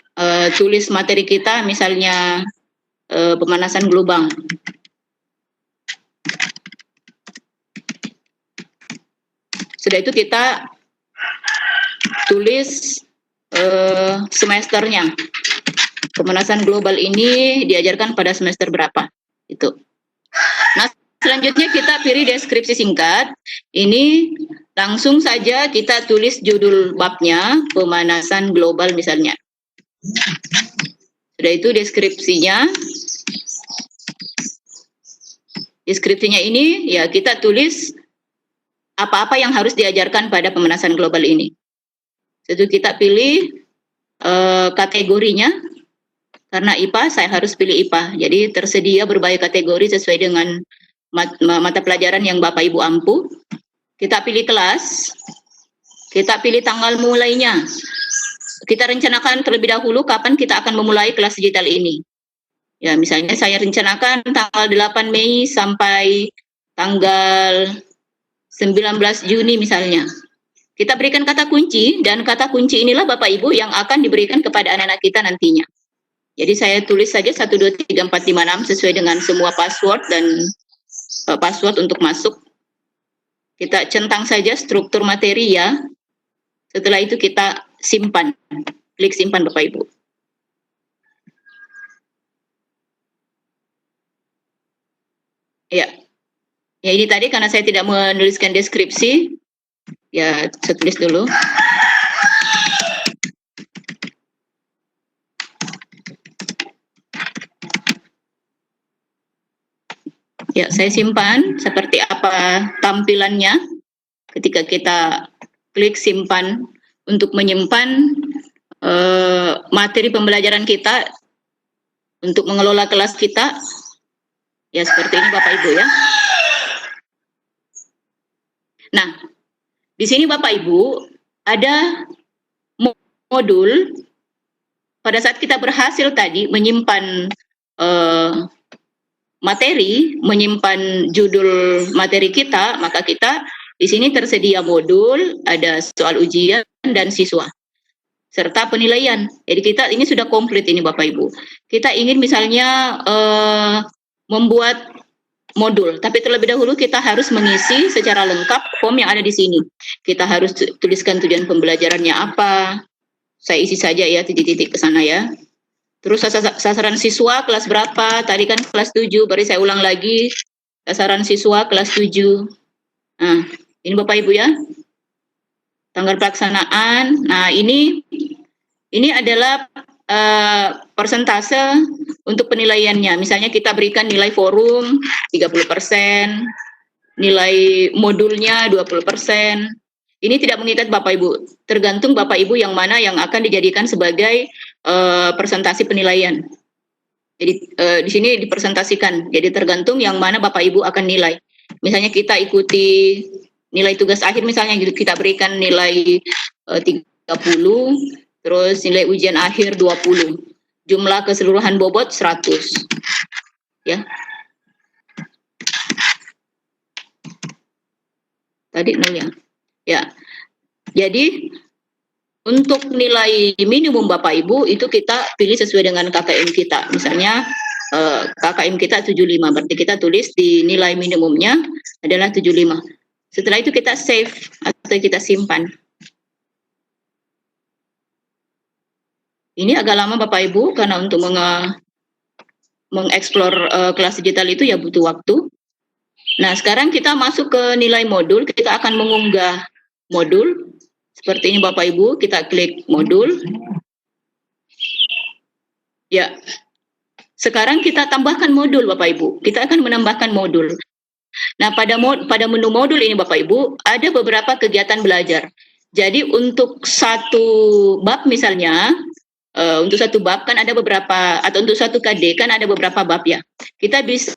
tulis materi kita, misalnya pemanasan gelombang. Sudah itu kita tulis semesternya. Pemanasan global ini diajarkan pada semester berapa? Itu. Nah, selanjutnya kita pilih deskripsi singkat. Ini langsung saja kita tulis judul babnya, pemanasan global misalnya. Sudah itu deskripsinya. Deskripsinya ini ya kita tulis apa-apa yang harus diajarkan pada pemanasan global ini. Itu kita pilih kategorinya. Karena IPA, saya harus pilih IPA. Jadi tersedia berbagai kategori sesuai dengan mata pelajaran yang Bapak Ibu ampu. Kita pilih kelas. Kita pilih tanggal mulainya. Kita rencanakan terlebih dahulu kapan kita akan memulai kelas digital ini. Ya, misalnya saya rencanakan tanggal 8 Mei sampai tanggal 19 Juni misalnya. Kita berikan kata kunci, dan kata kunci inilah Bapak Ibu yang akan diberikan kepada anak-anak kita nantinya. Jadi saya tulis saja 1, 2, 3, 4, 5, 6 sesuai dengan semua password dan password untuk masuk. Kita centang saja struktur materi ya. Setelah itu kita simpan. Klik simpan Bapak Ibu. Ya. Ya ini tadi karena saya tidak menuliskan deskripsi. Ya, saya tulis dulu. Ya, saya simpan seperti apa tampilannya ketika kita klik simpan untuk menyimpan materi pembelajaran kita untuk mengelola kelas kita. Ya, seperti ini Bapak Ibu ya. Nah, di sini Bapak Ibu ada modul pada saat kita berhasil tadi menyimpan materi, menyimpan judul materi kita, maka kita di sini tersedia modul, ada soal ujian dan siswa, serta penilaian. Jadi kita ini sudah komplit ini Bapak Ibu. Kita ingin misalnya membuat modul, tapi terlebih dahulu kita harus mengisi secara lengkap form yang ada di sini. Kita harus tuliskan tujuan pembelajarannya apa. Saya isi saja ya titik-titik ke sana ya. Terus sasaran siswa kelas berapa? Tadi kan kelas 7, baru saya ulang lagi. Sasaran siswa kelas 7. Nah, ini Bapak Ibu ya. Tanggal pelaksanaan. Nah, ini adalah persentase untuk penilaiannya. Misalnya kita berikan nilai forum 30%, nilai modulnya 20%. Ini tidak mengikat Bapak Ibu. Tergantung Bapak Ibu yang mana yang akan dijadikan sebagai presentasi penilaian. Jadi di sini dipresentasikan. Jadi tergantung yang mana Bapak Ibu akan nilai. Misalnya kita ikuti nilai tugas akhir misalnya gitu, kita berikan nilai 30, terus nilai ujian akhir 20. Jumlah keseluruhan bobot 100. Ya. Tadi 0 ya. Ya. Jadi untuk nilai minimum Bapak Ibu itu kita pilih sesuai dengan KKM kita. Misalnya KKM kita 75, berarti kita tulis di nilai minimumnya adalah 75. Setelah itu kita save atau kita simpan. Ini agak lama Bapak Ibu karena untuk mengeksplor kelas digital itu ya butuh waktu. Nah, sekarang kita masuk ke nilai modul, kita akan mengunggah modul. Seperti ini Bapak Ibu, kita klik modul. Ya. Sekarang kita tambahkan modul Bapak Ibu. Kita akan menambahkan modul. Nah, pada menu modul ini Bapak Ibu, ada beberapa kegiatan belajar. Jadi untuk satu bab misalnya, untuk satu bab kan ada beberapa, atau untuk satu KD kan ada beberapa bab ya. Kita bisa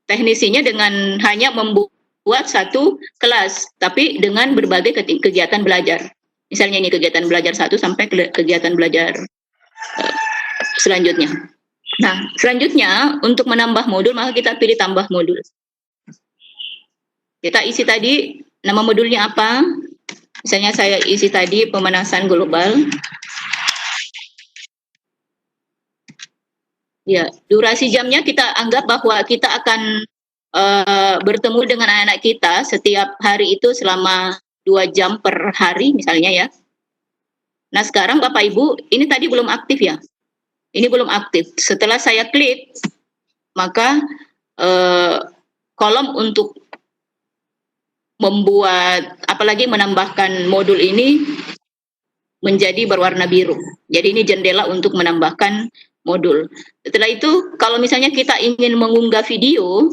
teknisinya dengan hanya membuat satu kelas, tapi dengan berbagai kegiatan belajar. Misalnya ini kegiatan belajar 1 sampai kegiatan belajar selanjutnya. Nah, selanjutnya untuk menambah modul, maka kita pilih tambah modul. Kita isi tadi nama modulnya apa? Misalnya saya isi tadi pemanasan global. Ya, durasi jamnya kita anggap bahwa kita akan bertemu dengan anak-anak kita setiap hari itu selama 2 jam per hari misalnya ya. Nah sekarang Bapak Ibu, ini tadi belum aktif ya. Ini belum aktif. Setelah saya klik, maka kolom untuk membuat, apalagi menambahkan modul ini menjadi berwarna biru. Jadi ini jendela untuk menambahkan modul. Setelah itu, kalau misalnya kita ingin mengunggah video,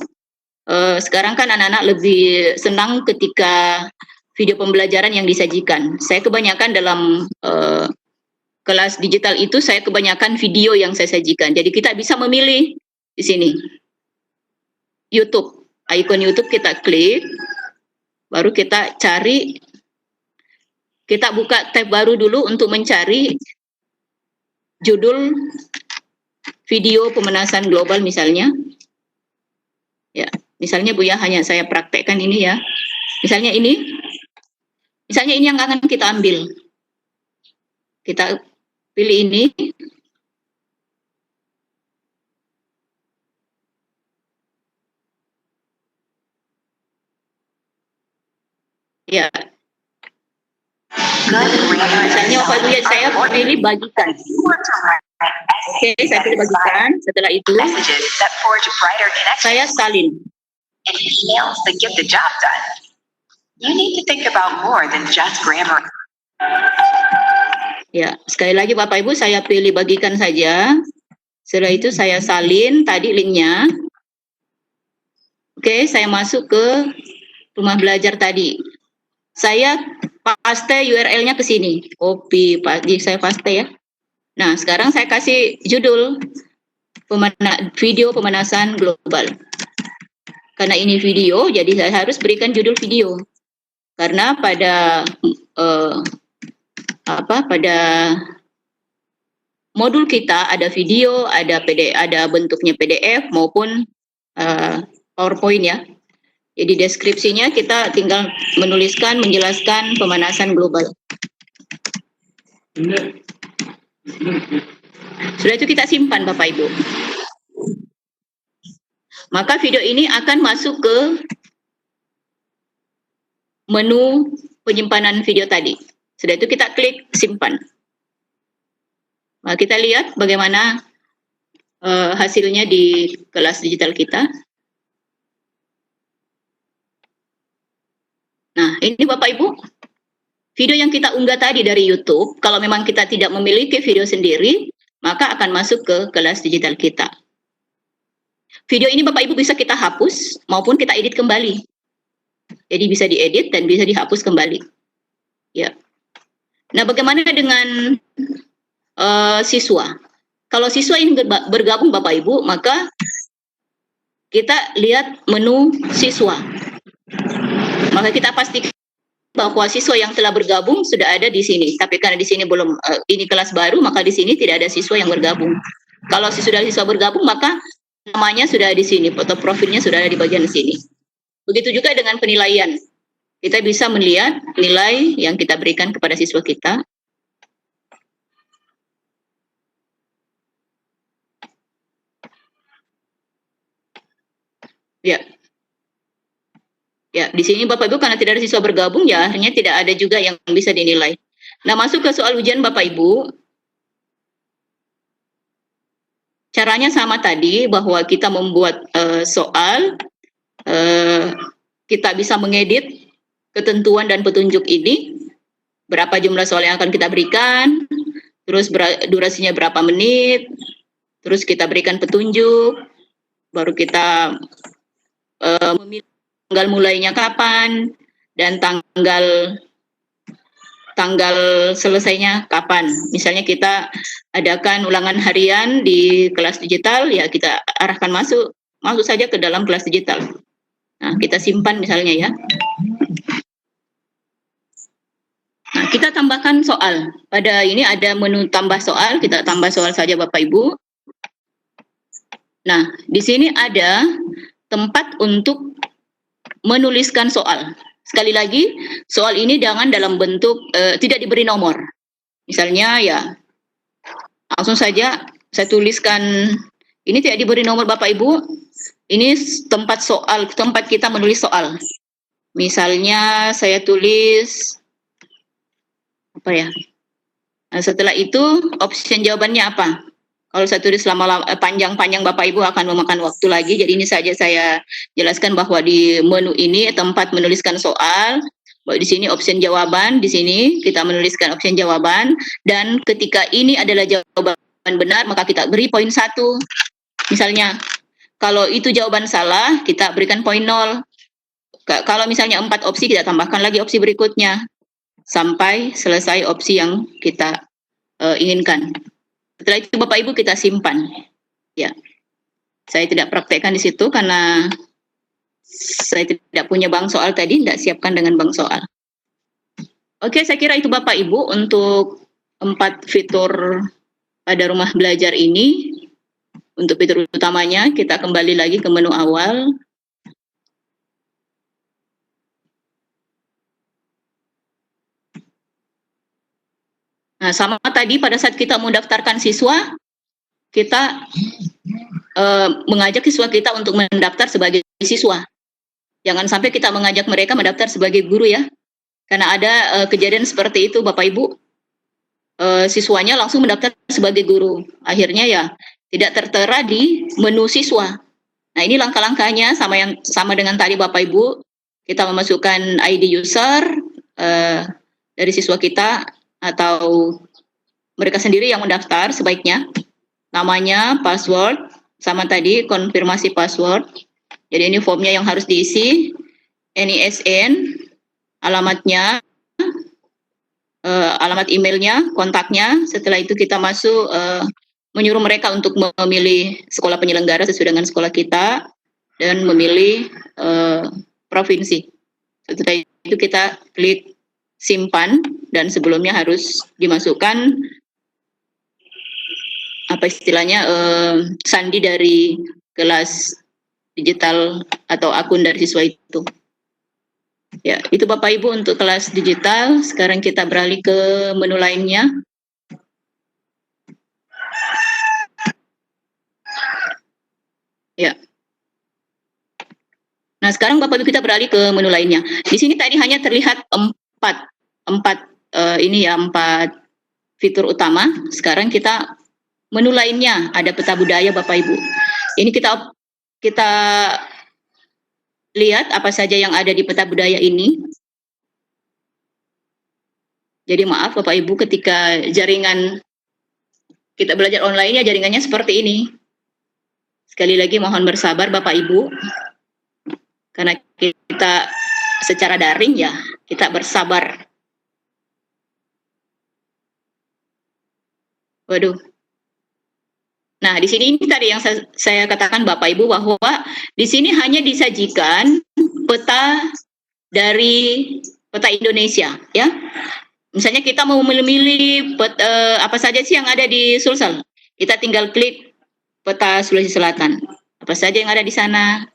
sekarang kan anak-anak lebih senang ketika video pembelajaran yang disajikan. Saya kebanyakan dalam kelas digital itu, saya kebanyakan video yang saya sajikan. Jadi kita bisa memilih di sini. YouTube, icon YouTube kita klik, baru kita cari, kita buka tab baru dulu untuk mencari judul video pemanasan global misalnya. Ya, misalnya Bu ya, hanya saya praktekkan ini ya. Misalnya ini yang akan kita ambil. Kita pilih ini. Ya. Misalnya Bapak Ibu ya, saya pilih bagikan. Oke, saya pilih bagikan. Setelah itu, saya salin. Ya, sekali lagi Bapak Ibu, saya pilih bagikan saja. Setelah itu saya salin tadi linknya. Oke, saya masuk ke rumah belajar tadi. Saya paste URL-nya ke sini. Copy, saya paste ya. Nah, sekarang saya kasih judul video pemanasan global. Karena ini video, jadi saya harus berikan judul video. Karena pada pada modul kita ada video, ada ada bentuknya PDF maupun PowerPoint ya. Jadi deskripsinya kita tinggal menuliskan, menjelaskan pemanasan global. Sudah itu kita simpan Bapak Ibu. Maka video ini akan masuk ke menu penyimpanan video tadi. Sudah itu kita klik simpan. Nah, kita lihat bagaimana hasilnya di kelas digital kita. Nah, ini Bapak Ibu, video yang kita unggah tadi dari YouTube, kalau memang kita tidak memiliki video sendiri, maka akan masuk ke kelas digital kita. Video ini Bapak Ibu bisa kita hapus maupun kita edit kembali. Jadi bisa diedit dan bisa dihapus kembali. Ya. Nah, bagaimana dengan siswa? Kalau siswa ini bergabung Bapak Ibu, maka kita lihat menu siswa. Maka kita pastikan bahwa siswa yang telah bergabung sudah ada di sini. Tapi karena di sini belum, ini kelas baru, maka di sini tidak ada siswa yang bergabung. Kalau sudah siswa bergabung, maka namanya sudah di sini, foto profilnya sudah ada di bagian sini. Begitu juga dengan penilaian. Kita bisa melihat nilai yang kita berikan kepada siswa kita. Ya. Ya, di sini Bapak Ibu karena tidak ada siswa bergabung ya akhirnya tidak ada juga yang bisa dinilai. Nah, masuk ke soal ujian Bapak Ibu. Caranya sama tadi bahwa kita membuat soal, kita bisa mengedit ketentuan dan petunjuk ini, berapa jumlah soal yang akan kita berikan, terus durasinya berapa menit, terus kita berikan petunjuk, baru kita memilih tanggal mulainya kapan dan tanggal selesainya kapan. Misalnya kita adakan ulangan harian di kelas digital, ya kita arahkan masuk saja ke dalam kelas digital. Nah, kita simpan misalnya ya. Nah, kita tambahkan soal. Pada ini ada menu tambah soal, kita tambah soal saja Bapak Ibu. Nah, di sini ada tempat untuk menuliskan soal. Sekali lagi, soal ini jangan dalam bentuk tidak diberi nomor. Misalnya ya, langsung saja saya tuliskan, ini tidak diberi nomor Bapak Ibu, ini tempat soal, tempat kita menulis soal. Misalnya saya tulis, apa ya, nah, setelah itu option jawabannya apa? Kalau saya tulis panjang-panjang Bapak Ibu akan memakan waktu lagi. Jadi ini saja saya jelaskan bahwa di menu ini tempat menuliskan soal, bahwa di sini opsi jawaban, di sini kita menuliskan opsi jawaban, dan ketika ini adalah jawaban benar maka kita beri poin 1. Misalnya kalau itu jawaban salah kita berikan poin 0. Kalau misalnya 4 opsi kita tambahkan lagi opsi berikutnya sampai selesai opsi yang kita inginkan. Setelah itu Bapak Ibu kita simpan. Ya, saya tidak praktekkan di situ karena saya tidak punya bank soal tadi, tidak siapkan dengan bank soal. Oke, saya kira itu Bapak Ibu untuk 4 fitur pada rumah belajar ini. Untuk fitur utamanya kita kembali lagi ke menu awal. Nah, sama tadi pada saat kita mendaftarkan siswa, kita mengajak siswa kita untuk mendaftar sebagai siswa. Jangan sampai kita mengajak mereka mendaftar sebagai guru ya. Karena ada kejadian seperti itu Bapak Ibu. Siswanya langsung mendaftar sebagai guru. Akhirnya ya tidak tertera di menu siswa. Nah, ini langkah-langkahnya sama dengan tadi Bapak Ibu. Kita memasukkan ID user dari siswa kita atau mereka sendiri yang mendaftar sebaiknya. Namanya, password, sama tadi konfirmasi password. Jadi ini formnya yang harus diisi. NISN, alamatnya, alamat emailnya, kontaknya. Setelah itu kita masuk menyuruh mereka untuk memilih sekolah penyelenggara sesuai dengan sekolah kita dan memilih provinsi. Setelah itu kita klik simpan dan sebelumnya harus dimasukkan apa istilahnya sandi dari kelas digital atau akun dari siswa itu. Ya, itu Bapak Ibu untuk kelas digital. Sekarang kita beralih ke menu lainnya. Ya. Nah, sekarang Bapak Ibu kita beralih ke menu lainnya. Di sini tadi hanya terlihat empat fitur utama. Sekarang kita menu lainnya ada peta budaya Bapak Ibu. Ini kita lihat apa saja yang ada di peta budaya ini. Jadi maaf Bapak Ibu ketika jaringan kita belajar online ya jaringannya seperti ini. Sekali lagi mohon bersabar Bapak Ibu. Karena kita secara daring ya, kita bersabar. Waduh. Nah, di sini ini tadi yang saya katakan Bapak Ibu bahwa di sini hanya disajikan peta dari peta Indonesia, ya. Misalnya kita mau memilih apa saja sih yang ada di Sulsel, kita tinggal klik peta Sulawesi Selatan. Apa saja yang ada di sana?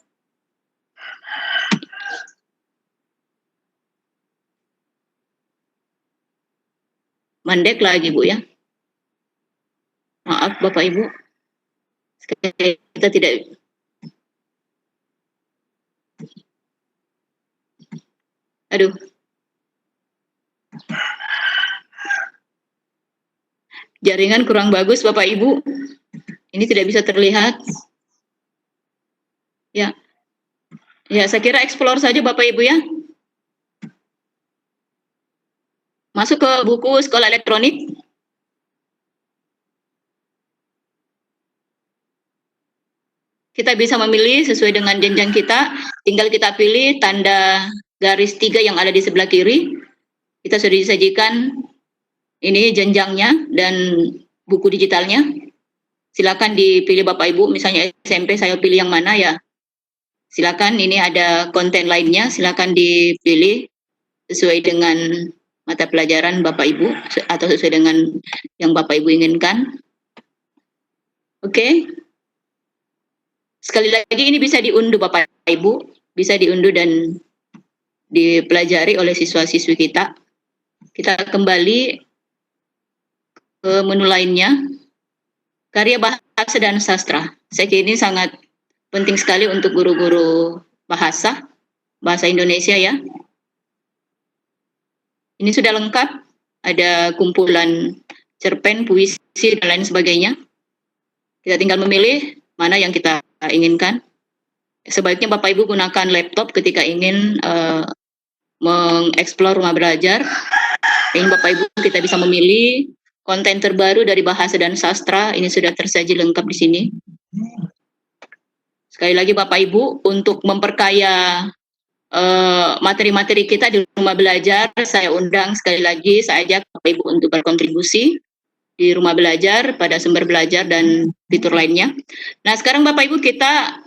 Mandek lagi Bu ya. Maaf Bapak Ibu. Kita tidak. Aduh. Jaringan kurang bagus Bapak Ibu. Ini tidak bisa terlihat. Ya. Ya, saya kira explore saja Bapak Ibu ya. Masuk ke buku sekolah elektronik. Kita bisa memilih sesuai dengan jenjang kita. Tinggal kita pilih tanda garis 3 yang ada di sebelah kiri. Kita sudah disajikan ini jenjangnya dan buku digitalnya. Silakan dipilih Bapak Ibu. Misalnya SMP saya pilih yang mana ya. Silakan ini ada konten lainnya. Silakan dipilih sesuai dengan mata pelajaran Bapak Ibu atau sesuai dengan yang Bapak Ibu inginkan. Oke. Sekali lagi ini bisa diunduh Bapak Ibu, bisa diunduh dan dipelajari oleh siswa-siswi kita. Kita kembali ke menu lainnya, karya bahasa dan sastra. Saya kira ini sangat penting sekali untuk guru-guru bahasa Indonesia ya. Ini sudah lengkap, ada kumpulan cerpen, puisi, dan lain sebagainya. Kita tinggal memilih mana yang kita inginkan. Sebaiknya Bapak Ibu gunakan laptop ketika ingin mengeksplor rumah belajar. Ini Bapak Ibu kita bisa memilih konten terbaru dari bahasa dan sastra. Ini sudah tersaji lengkap di sini. Sekali lagi Bapak Ibu, untuk memperkaya materi-materi kita di rumah belajar, saya undang sekali lagi, saya ajak Bapak Ibu untuk berkontribusi di rumah belajar pada sumber belajar dan fitur lainnya. Nah, sekarang Bapak Ibu kita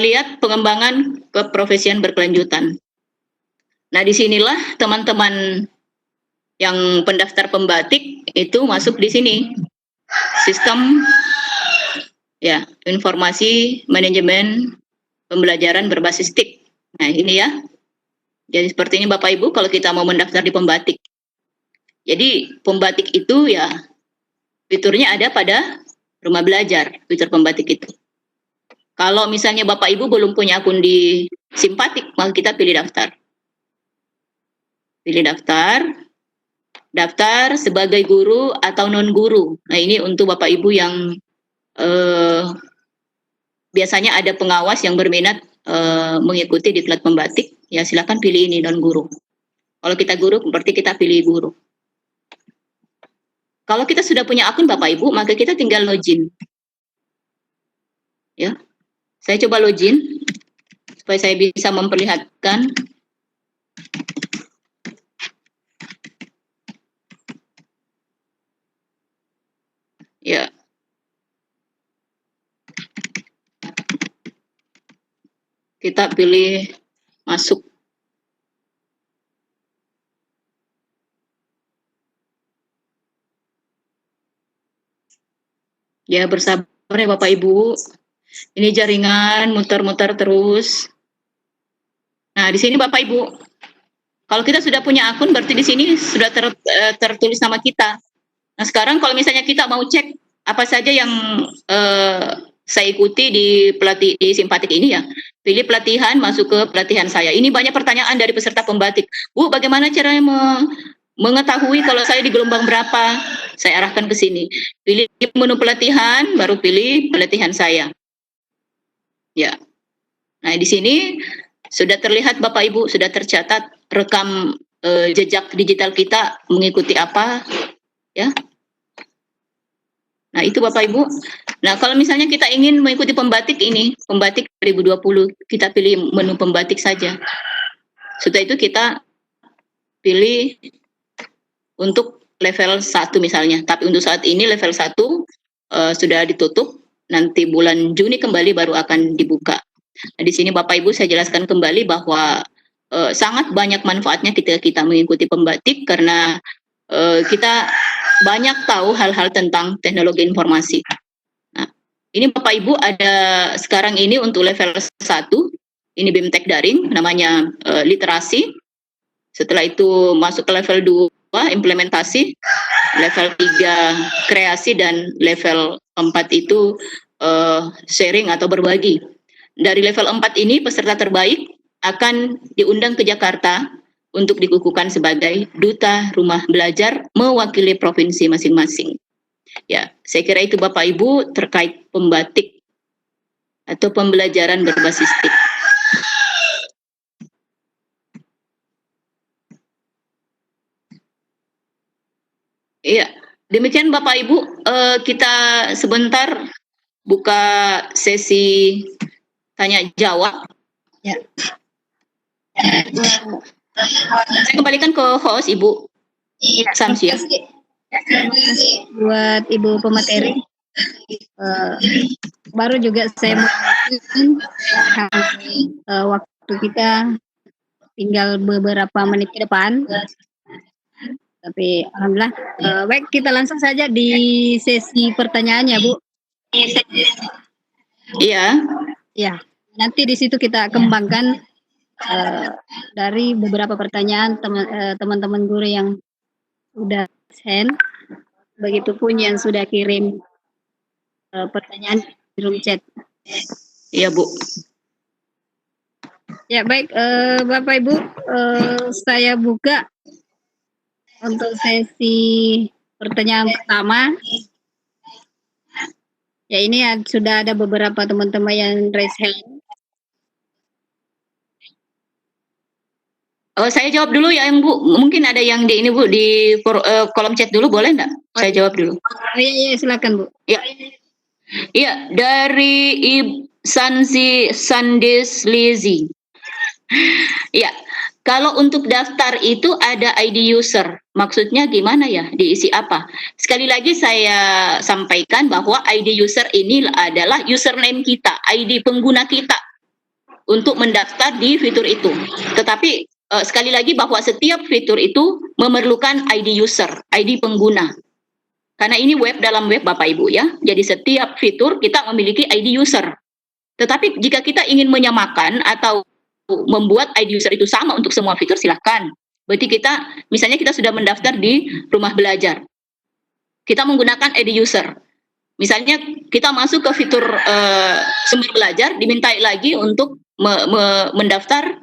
lihat pengembangan keprofesian berkelanjutan. Nah, disinilah teman-teman yang pendaftar pembatik itu masuk di sini. Sistem ya, informasi manajemen pembelajaran berbasis TIK. Nah, ini ya. Jadi seperti ini Bapak Ibu kalau kita mau mendaftar di pembatik. Jadi pembatik itu ya fiturnya ada pada rumah belajar, fitur pembatik itu. Kalau misalnya Bapak Ibu belum punya akun di Simpatik, maka kita pilih daftar. Pilih daftar, daftar sebagai guru atau non-guru. Nah, ini untuk Bapak Ibu yang biasanya ada pengawas yang berminat mengikuti diklat pembatik, ya silakan pilih ini non-guru. Kalau kita guru, berarti kita pilih guru. Kalau kita sudah punya akun Bapak Ibu, maka kita tinggal login. Ya, saya coba login supaya saya bisa memperlihatkan. Ya. Kita pilih masuk. Ya, bersabar ya Bapak Ibu. Ini jaringan muter-muter terus. Nah, di sini Bapak Ibu, kalau kita sudah punya akun berarti di sini sudah tertulis nama kita. Nah, sekarang kalau misalnya kita mau cek apa saja yang saya ikuti di Simpatik ini ya, pilih pelatihan, masuk ke pelatihan saya. Ini banyak pertanyaan dari peserta pembatik. Bu, bagaimana caranya mengetahui kalau saya di gelombang berapa? Saya arahkan ke sini. Pilih menu pelatihan, baru pilih pelatihan saya. Ya. Nah, di sini sudah terlihat Bapak Ibu, sudah tercatat rekam jejak digital kita mengikuti apa, ya. Nah, itu Bapak Ibu. Nah, kalau misalnya kita ingin mengikuti pembatik ini, pembatik 2020, kita pilih menu pembatik saja. Setelah itu kita pilih untuk level 1 misalnya. Tapi untuk saat ini level 1 sudah ditutup. Nanti bulan Juni kembali baru akan dibuka. Nah, di sini Bapak Ibu saya jelaskan kembali bahwa sangat banyak manfaatnya ketika kita mengikuti pembatik karena kita banyak tahu hal-hal tentang teknologi informasi. Nah, ini Bapak Ibu ada sekarang ini untuk level 1, ini BIMTEK daring, namanya literasi. Setelah itu masuk ke level 2, implementasi. Level 3, kreasi, dan level 4 itu sharing atau berbagi. Dari level 4 ini, peserta terbaik akan diundang ke Jakarta untuk dikukuhkan sebagai duta rumah belajar mewakili provinsi masing-masing. Ya, saya kira itu Bapak Ibu terkait pembatik atau pembelajaran berbasis TIK. Iya, demikian Bapak Ibu, kita sebentar buka sesi tanya jawab. Ya. Saya kembalikan ke host Ibu Samsia. Buat Ibu pemateri, baru juga saya waktu kita tinggal beberapa menit ke depan. Tapi alhamdulillah, baik kita langsung saja di sesi pertanyaannya, Bu. Iya. Ya, nanti di situ kita kembangkan dari beberapa pertanyaan teman-teman guru yang sudah send, begitupun yang sudah kirim pertanyaan di room chat. Iya, Bu. Ya, baik Bapak Ibu, saya buka untuk sesi pertanyaan pertama. Ya, ini sudah ada beberapa teman-teman yang raise hand. Oh, saya jawab dulu ya, yang Bu. Mungkin ada yang di ini Bu di kolom chat dulu, boleh enggak? Saya jawab dulu. Oh, iya, silakan Bu. Iya, dari Sandis Lizzy. Ya, kalau untuk daftar itu ada ID user. Maksudnya gimana ya? Diisi apa? Sekali lagi saya sampaikan bahwa ID user ini adalah username kita, ID pengguna kita untuk mendaftar di fitur itu. Tetapi sekali lagi bahwa setiap fitur itu memerlukan ID user, ID pengguna. Karena ini web dalam web Bapak Ibu ya. Jadi setiap fitur kita memiliki ID user. Tetapi jika kita ingin menyamakan atau membuat ID user itu sama untuk semua fitur, silahkan. Berarti misalnya kita sudah mendaftar di Rumah Belajar. Kita menggunakan ID user. Misalnya kita masuk ke fitur Sumber Belajar, dimintai lagi untuk mendaftar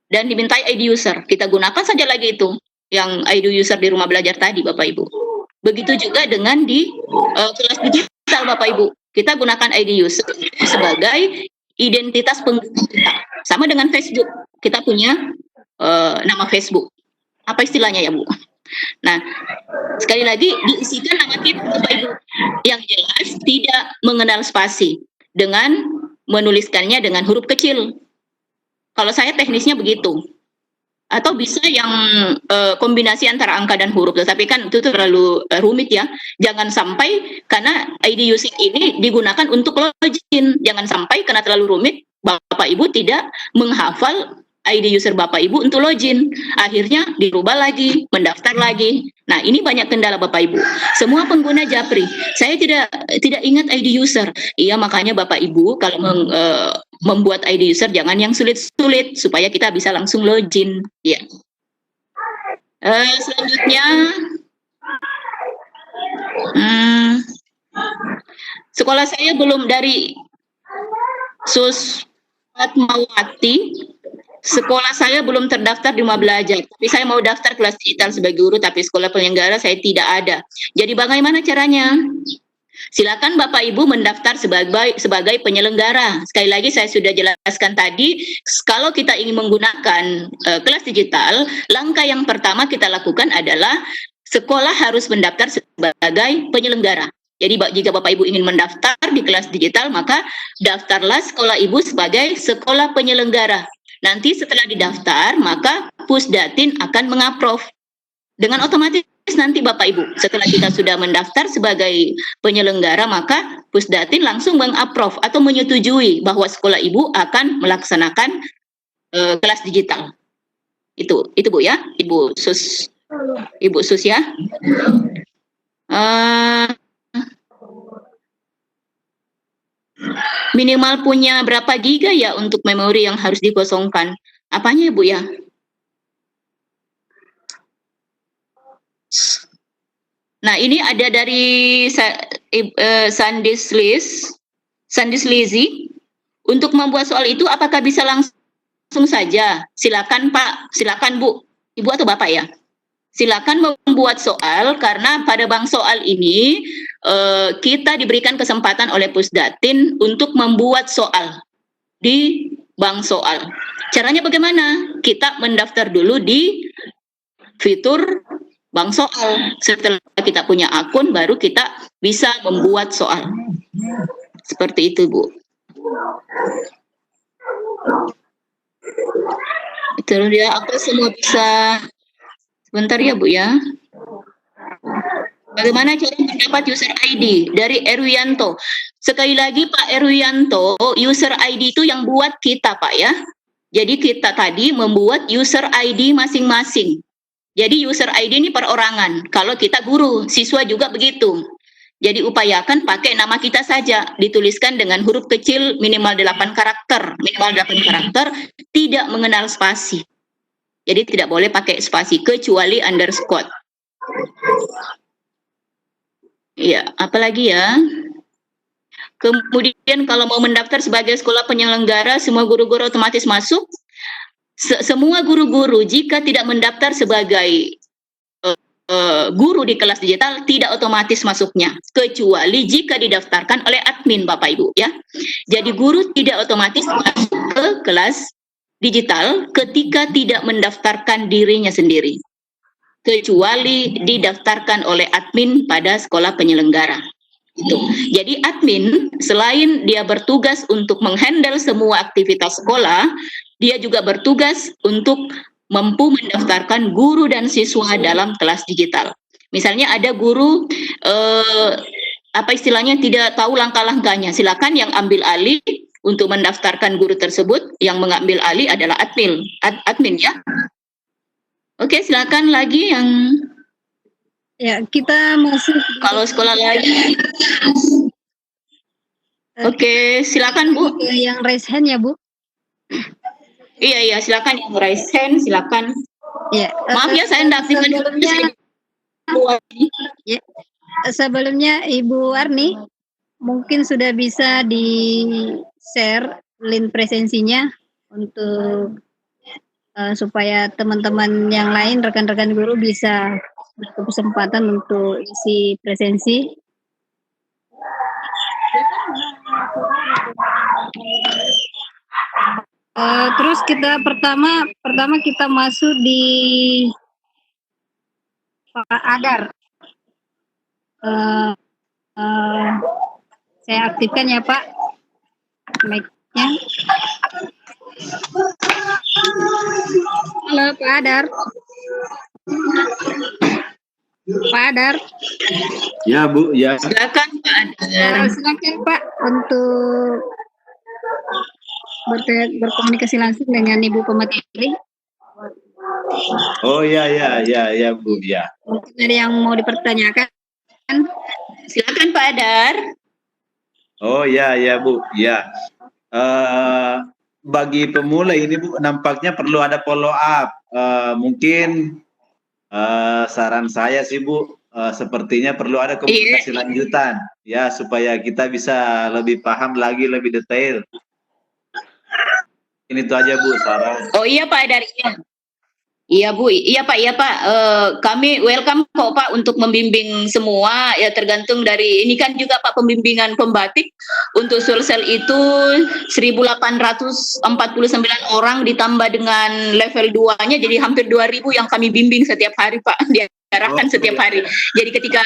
dan dimintai ID user. Kita gunakan saja lagi itu, yang ID user di Rumah Belajar tadi, Bapak Ibu. Begitu juga dengan di kelas digital, Bapak Ibu. Kita gunakan ID user sebagai identitas pengguna kita. Sama dengan Facebook, kita punya nama Facebook. Apa istilahnya ya, Bu? Nah, sekali lagi diisikan nama kita, Bapak Ibu, yang jelas tidak mengenal spasi dengan menuliskannya dengan huruf kecil. Kalau saya teknisnya begitu. Atau bisa yang kombinasi antara angka dan huruf, tetapi kan itu terlalu rumit ya. Jangan sampai karena ID user ini digunakan untuk login, jangan sampai karena terlalu rumit Bapak Ibu tidak menghafal ID user Bapak Ibu untuk login. Akhirnya dirubah lagi, mendaftar lagi. Nah, ini banyak kendala Bapak Ibu. Semua pengguna Japri, saya tidak ingat ID user. Iya, makanya Bapak Ibu kalau membuat ID user jangan yang sulit-sulit supaya kita bisa langsung login. Ya. Selanjutnya, sekolah saya belum dari Sus Fatmawati. Sekolah saya belum terdaftar di Rumah Belajar, tapi saya mau daftar kelas digital sebagai guru, tapi sekolah penyelenggara saya tidak ada. Jadi bagaimana caranya? Silakan Bapak Ibu mendaftar sebagai penyelenggara. Sekali lagi saya sudah jelaskan tadi, kalau kita ingin menggunakan kelas digital, langkah yang pertama kita lakukan adalah sekolah harus mendaftar sebagai penyelenggara. Jadi jika Bapak Ibu ingin mendaftar di kelas digital, maka daftarlah sekolah Ibu sebagai sekolah penyelenggara. Nanti setelah didaftar, maka Pusdatin akan mengaprov. Dengan otomatis nanti Bapak Ibu, setelah kita sudah mendaftar sebagai penyelenggara, maka Pusdatin langsung mengaprov atau menyetujui bahwa sekolah Ibu akan melaksanakan kelas digital. Itu Bu ya, Ibu Sus ya. Minimal punya berapa giga ya untuk memori yang harus dikosongkan? Apanya Bu ya? Nah, ini ada dari Sandis Lizzy. Untuk membuat soal itu apakah bisa langsung saja? Silakan Pak, silakan Bu, Ibu atau Bapak ya. Silakan membuat soal karena pada bank soal ini kita diberikan kesempatan oleh Pusdatin untuk membuat soal di bank soal. Caranya bagaimana? Kita mendaftar dulu di fitur bank soal. Setelah kita punya akun, baru kita bisa membuat soal. Seperti itu, Bu. Terus dia apa semua bisa. Sebentar ya Bu ya. Bagaimana cara mendapat user ID? Dari Erwianto. Sekali lagi Pak Erwianto, user ID itu yang buat kita Pak ya. Jadi kita tadi membuat user ID masing-masing. Jadi user ID ini perorangan. Kalau kita guru, siswa juga begitu. Jadi upayakan pakai nama kita saja. Dituliskan dengan huruf kecil minimal 8 karakter. Minimal 8 karakter, tidak mengenal spasi. Jadi tidak boleh pakai spasi kecuali underscore. Ya, apalagi ya. Kemudian kalau mau mendaftar sebagai sekolah penyelenggara, semua guru-guru otomatis masuk. Semua guru-guru jika tidak mendaftar sebagai guru di kelas digital tidak otomatis masuknya, kecuali jika didaftarkan oleh admin Bapak Ibu ya. Jadi guru tidak otomatis masuk ke kelas digital ketika tidak mendaftarkan dirinya sendiri, kecuali didaftarkan oleh admin pada sekolah penyelenggara. Itu. Jadi admin selain dia bertugas untuk menghandle semua aktivitas sekolah, dia juga bertugas untuk mampu mendaftarkan guru dan siswa dalam kelas digital. Misalnya ada guru apa istilahnya tidak tahu langkah-langkahnya, silakan yang ambil alih untuk mendaftarkan guru tersebut. Yang mengambil alih adalah admin ya. Oke, silakan lagi yang Ya, kita masuk kalau sekolah lain. Oke, silakan Bu. ke yang raise hand ya, Bu. Iya, silakan yang raise hand, silakan. Ya, Maaf ya, saya tidak aktifkan. Sebelumnya Ibu Arni mungkin sudah bisa di-share link presensinya untuk supaya teman-teman yang lain, rekan-rekan guru bisa berkesempatan untuk isi presensi. Terus kita pertama kita masuk di Pak Adar. Saya aktifkan ya Pak mic-nya. Halo Pak Adar. Pak Adar. Ya Bu, ya. Silakan Pak Adar. Silakan Pak untuk berkomunikasi langsung dengan Ibu pemateri. Oh ya Bu, ya. Mungkin ada yang mau dipertanyakan. Silakan Pak Adar. Oh ya Bu, ya. Bagi pemula ini Bu, nampaknya perlu ada follow up. Mungkin saran saya sih Bu, sepertinya perlu ada komunikasi lanjutan ya, supaya kita bisa lebih paham lagi, lebih detail. Ini itu aja Bu saran. Oh iya Pak Adar. Iya Bu, iya Pak. Kami welcome kok Pak untuk membimbing semua ya, tergantung dari ini kan juga Pak pembimbingan pembatik untuk Sulsel itu 1.849 orang ditambah dengan level 2-nya jadi hampir 2.000 yang kami bimbing setiap hari Pak, diarahkan setiap hari. Jadi ketika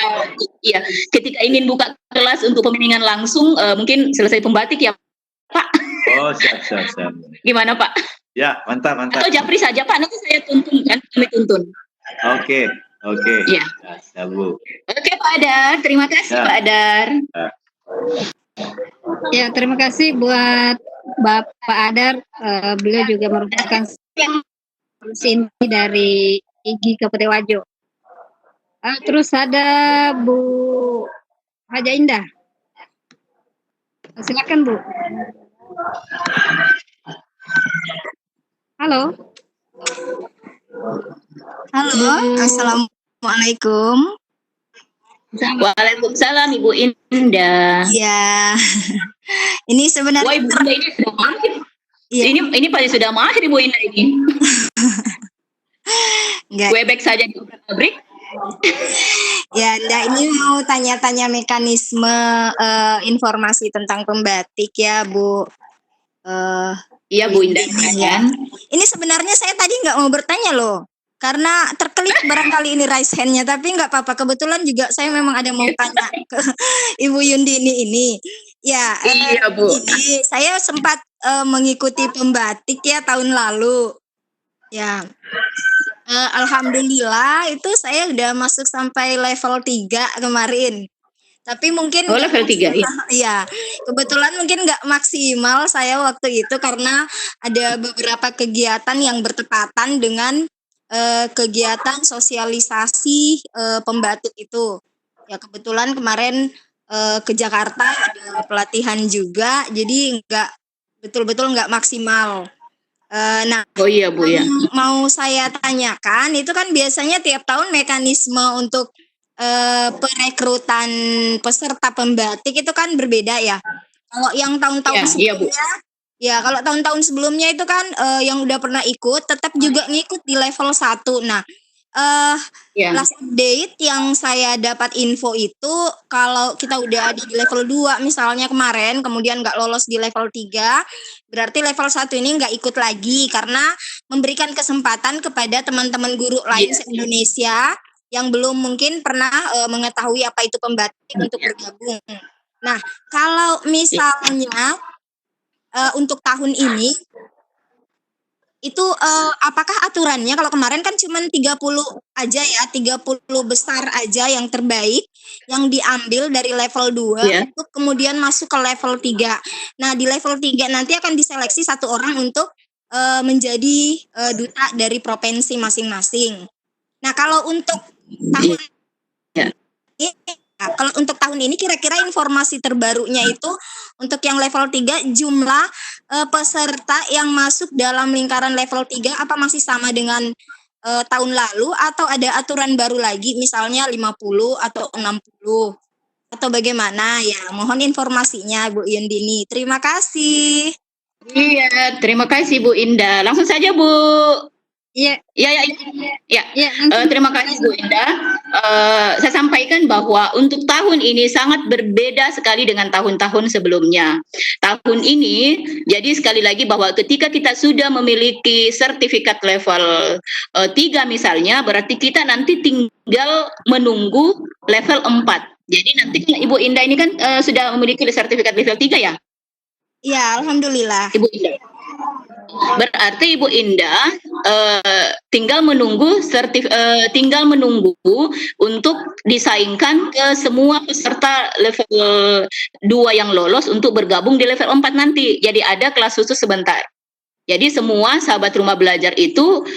ingin buka kelas untuk pembimbingan langsung mungkin selesai pembatik ya Pak. Oh siap. Gimana Pak? Ya, mantap. Atau japri saja Pak, nanti saya tuntun kan, kami tuntun. Oke. Ya. Ya, Bu. Oke Pak Adar, terima kasih Pak Adar. Ya, terima kasih buat Bapak Adar. Beliau juga merupakan sini dari IGI Kabupaten Wajo. Terus ada Bu Haja Indah. Silakan Bu. Halo, Assalamualaikum. Waalaikumsalam Ibu Indah. Ya, ini sebenarnya. Wah Ibu Indah ini sudah mahir. Ya. Ini pasti sudah mahir Ibu Indah ini. Webex saja di pabrik. Ya, ini mau tanya-tanya mekanisme informasi tentang pembatik ya Bu. Iya Bu Indah. Ya. Ini sebenarnya saya tadi nggak mau bertanya loh, karena terklik barangkali ini raise hand-nya, tapi nggak apa-apa. Kebetulan juga saya memang ada mau tanya ke Ibu Yundini ini. Ya, iya Bu. Ini saya sempat mengikuti pembatik ya tahun lalu. Ya, alhamdulillah itu saya udah masuk sampai level 3 kemarin. Tapi mungkin level 3 ya. Iya, kebetulan mungkin nggak maksimal saya waktu itu karena ada beberapa kegiatan yang bertepatan dengan kegiatan sosialisasi pembatik itu. Ya kebetulan kemarin ke Jakarta ada pelatihan juga, jadi nggak betul-betul nggak maksimal. Nah, oh iya Bu ya. Mau saya tanyakan itu kan biasanya tiap tahun mekanisme untuk perekrutan peserta pembatik itu kan berbeda ya. Kalau yang tahun-tahun sebelumnya, kalau tahun-tahun sebelumnya itu kan yang udah pernah ikut tetap juga ngikut di level 1. Nah, Ya. last update yang saya dapat info itu kalau kita udah di level 2 misalnya kemarin kemudian nggak lolos di level 3, berarti level 1 ini nggak ikut lagi karena memberikan kesempatan kepada teman-teman guru lain Iya. se-Indonesia yang belum mungkin pernah mengetahui apa itu pembatik untuk bergabung. Nah, kalau misalnya untuk tahun ini itu apakah aturannya kalau kemarin kan cuma 30 aja ya, 30 besar aja yang terbaik yang diambil dari level 2 Iya. untuk kemudian masuk ke level 3. Nah, di level 3 nanti akan diseleksi satu orang untuk menjadi duta dari provinsi masing-masing. Nah, kalau untuk tahun Iya. ini kalau untuk tahun ini kira-kira informasi terbarunya itu untuk yang level 3 jumlah peserta yang masuk dalam lingkaran level 3 apa masih sama dengan tahun lalu atau ada aturan baru lagi misalnya 50 atau 60 atau bagaimana ya? Mohon informasinya Bu Yundini. Terima kasih. Iya, terima kasih Bu Indah. Langsung saja Bu. Iya, Ya. iya, langsung. Terima kasih Bu Indah. Saya sampaikan bahwa untuk tahun ini sangat berbeda sekali dengan tahun-tahun sebelumnya. Tahun ini, jadi sekali lagi bahwa ketika kita sudah memiliki sertifikat level 3 misalnya, berarti kita nanti tinggal menunggu level 4. Jadi nanti kalau Ibu Indah ini kan sudah memiliki sertifikat level 3 ya? Ya, alhamdulillah. Ibu Indah. Berarti Ibu Indah tinggal menunggu untuk disaingkan ke semua peserta level 2 yang lolos untuk bergabung di level 4 nanti. Jadi ada kelas khusus sebentar. Jadi semua sahabat rumah belajar itu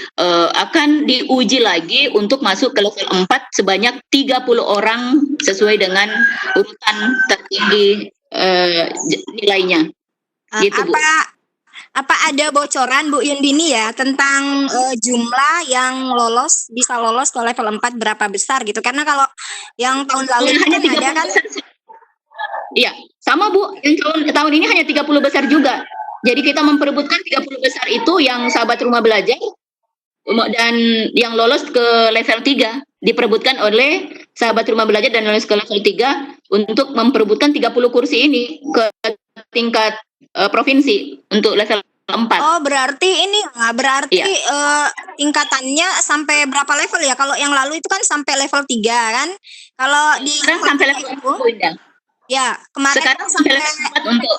akan diuji lagi untuk masuk ke level 4 sebanyak 30 orang sesuai dengan urutan tertinggi nilainya. Gitu, Bu. Apa ada bocoran Bu Yundini ya tentang jumlah yang bisa lolos ke level 4 berapa besar gitu? Karena kalau yang tahun lalu hanya kan 30 ada kan besar. Iya, sama Bu. Yang tahun ini hanya 30 besar juga. Jadi kita memperebutkan 30 besar itu yang sahabat rumah belajar dan yang lolos ke level 3 diperebutkan oleh sahabat rumah belajar dan lolos ke level 3 untuk memperebutkan 30 kursi ini ke tingkat provinsi untuk level 4. Oh, berarti tingkatannya sampai berapa level ya? Kalau yang lalu itu kan sampai level 3 kan? Kalau di sekarang sampai level 4 Bu Indah. Ya, kemarin Sekarang kan sampai level 4 untuk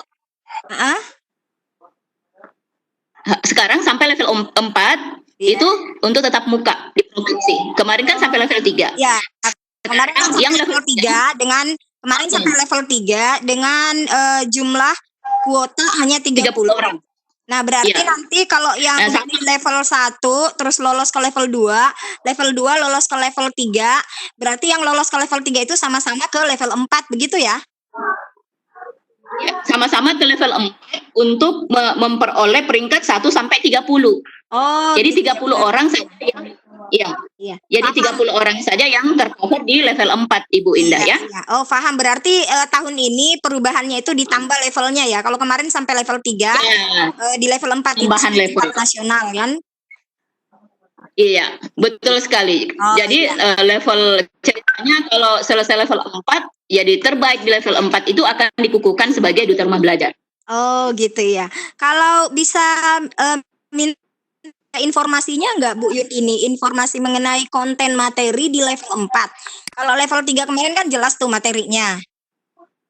sekarang sampai level 4 Iya. itu untuk tetap muka di provinsi. Kemarin kan sampai level 3. Ya, kemarin kan sampai Yang level 3 dengan kemarin sampai level 3 dengan jumlah kuota hanya 30 orang. Nah, berarti Iya. nanti kalau yang dari level 1 terus lolos ke level 2 lolos ke level 3, berarti yang lolos ke level 3 itu sama-sama ke level 4 begitu ya? Ya, sama-sama ke level 4 untuk memperoleh peringkat 1 sampai 30. Oh, Jadi gitu 30 ya. orang saja yang Iya. Jadi 30 orang saja yang tercover di level 4 Ibu Indah ya. Iya. Oh, paham. Berarti tahun ini perubahannya itu ditambah levelnya ya. Kalau kemarin sampai level 3, Ya, di level 4 itu tambahan sudah level. tingkat nasional kan? Iya, betul sekali. Oh, Jadi iya. level ceritanya kalau selesai level 4, jadi terbaik di level 4 itu akan dikukuhkan sebagai duta rumah belajar. Oh, gitu ya. Kalau bisa minta informasinya nggak Bu Yud ini, informasi mengenai konten materi di level 4. Kalau level 3 kemarin kan jelas tuh materinya.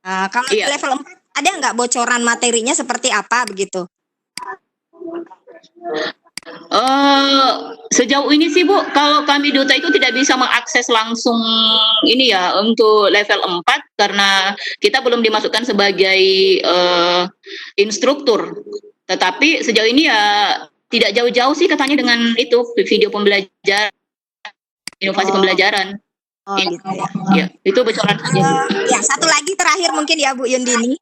Nah, kalau di Iya. level 4 ada nggak bocoran materinya seperti apa begitu? Sejauh ini sih Bu, kalau kami duta itu tidak bisa mengakses langsung ini ya untuk level 4 karena kita belum dimasukkan sebagai instruktur. Tetapi sejauh ini ya tidak jauh-jauh sih katanya dengan itu video pembelajaran, inovasi pembelajaran. Oh, Ya, gitu ya. ya, itu bocoran aja. Ya, satu lagi terakhir mungkin ya Bu Yundini.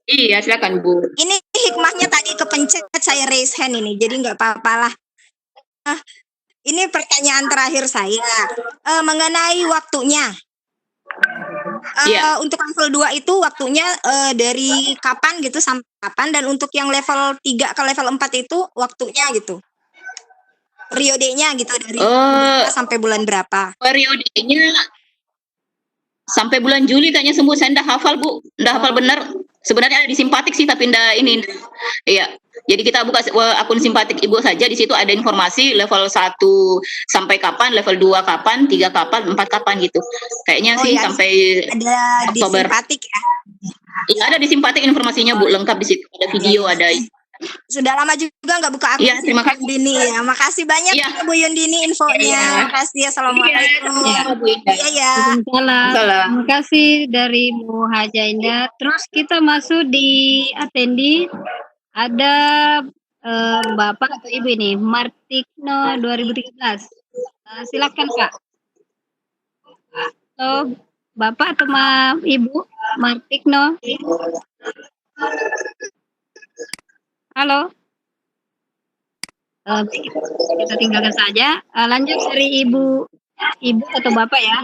Iya, silakan Bu. Ini hikmahnya tadi kepencet saya raise hand ini, jadi nggak apa-apalah. Ini pertanyaan terakhir saya mengenai waktunya. Iya. Untuk level 2 itu waktunya dari kapan gitu sampai kapan, dan untuk yang level 3 ke level 4 itu waktunya gitu. periodenya gitu dari Eh, berapa sampai bulan berapa? periodenya sampai bulan Juli kayaknya semua. Saya ndak hafal Bu, ndak hafal benar. Sebenarnya ada di simpatik sih, tapi ndak ini. Iya. Jadi kita buka akun simpatik Ibu saja, di situ ada informasi level 1 sampai kapan, level 2 kapan, 3 kapan, 4 kapan gitu. Kayaknya Oh sih ya, sampai ada di Oktober. simpatik ya. Iya, ada di simpatik informasinya Bu, lengkap di situ. Ada video, ada. Sudah lama juga nggak buka akun Iya, terima kasih. Yundini ya. Makasih banyak Iya. ya, Bu Yundini infonya. Iya. Makasih. Assalamualaikum. Iya. Iya ya. Waalaikumsalam. Salam. Terima kasih dari Bu Haja Indah. Terus kita masuk di attendi. Ada Bapak atau Ibu ini, Martikno 2013. Silakan Kak. Atau Bapak atau Ibu Martikno. Halo. Kita tinggalkan saja. Lanjut dari Ibu atau Bapak ya.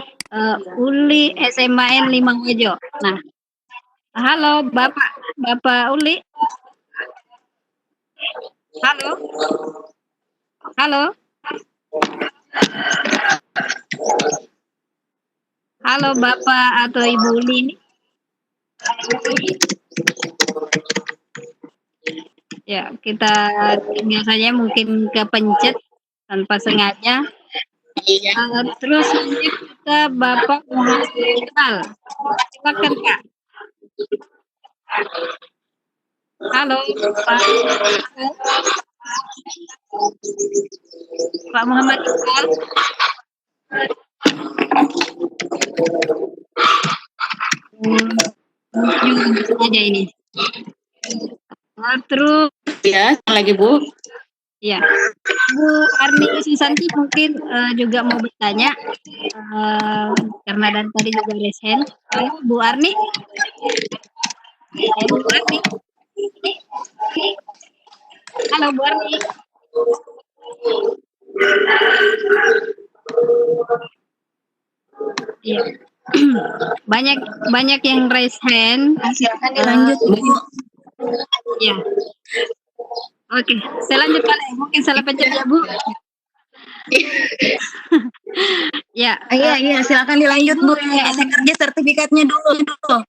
Uli SMAN Limangwajo. Nah, halo Bapak Uli. Halo. Halo. Halo Bapak atau Ibu Uli ini. Ya, kita tinggal saja, mungkin kepencet tanpa sengaja. Iya. Terus lanjut ke Bapak Muhammad Iqbal. Silakan Kak. Halo Pak Muhammad Iqbal. Mungkin aja ini. Terus Ya, lagi Bu. ya, Bu Arni Susanti mungkin juga mau bertanya, karena dan tadi juga resen. Halo Bu Arni. Bu Arni. Halo Bu Arni. Iya. banyak yang raise hand. Silakan dilanjut Bu. Ya. Oke, saya lanjutkan ya. Mungkin salah pencet ya Bu. Ya. Iya, silakan dilanjut Bu. Saya kerja sertifikatnya dulu.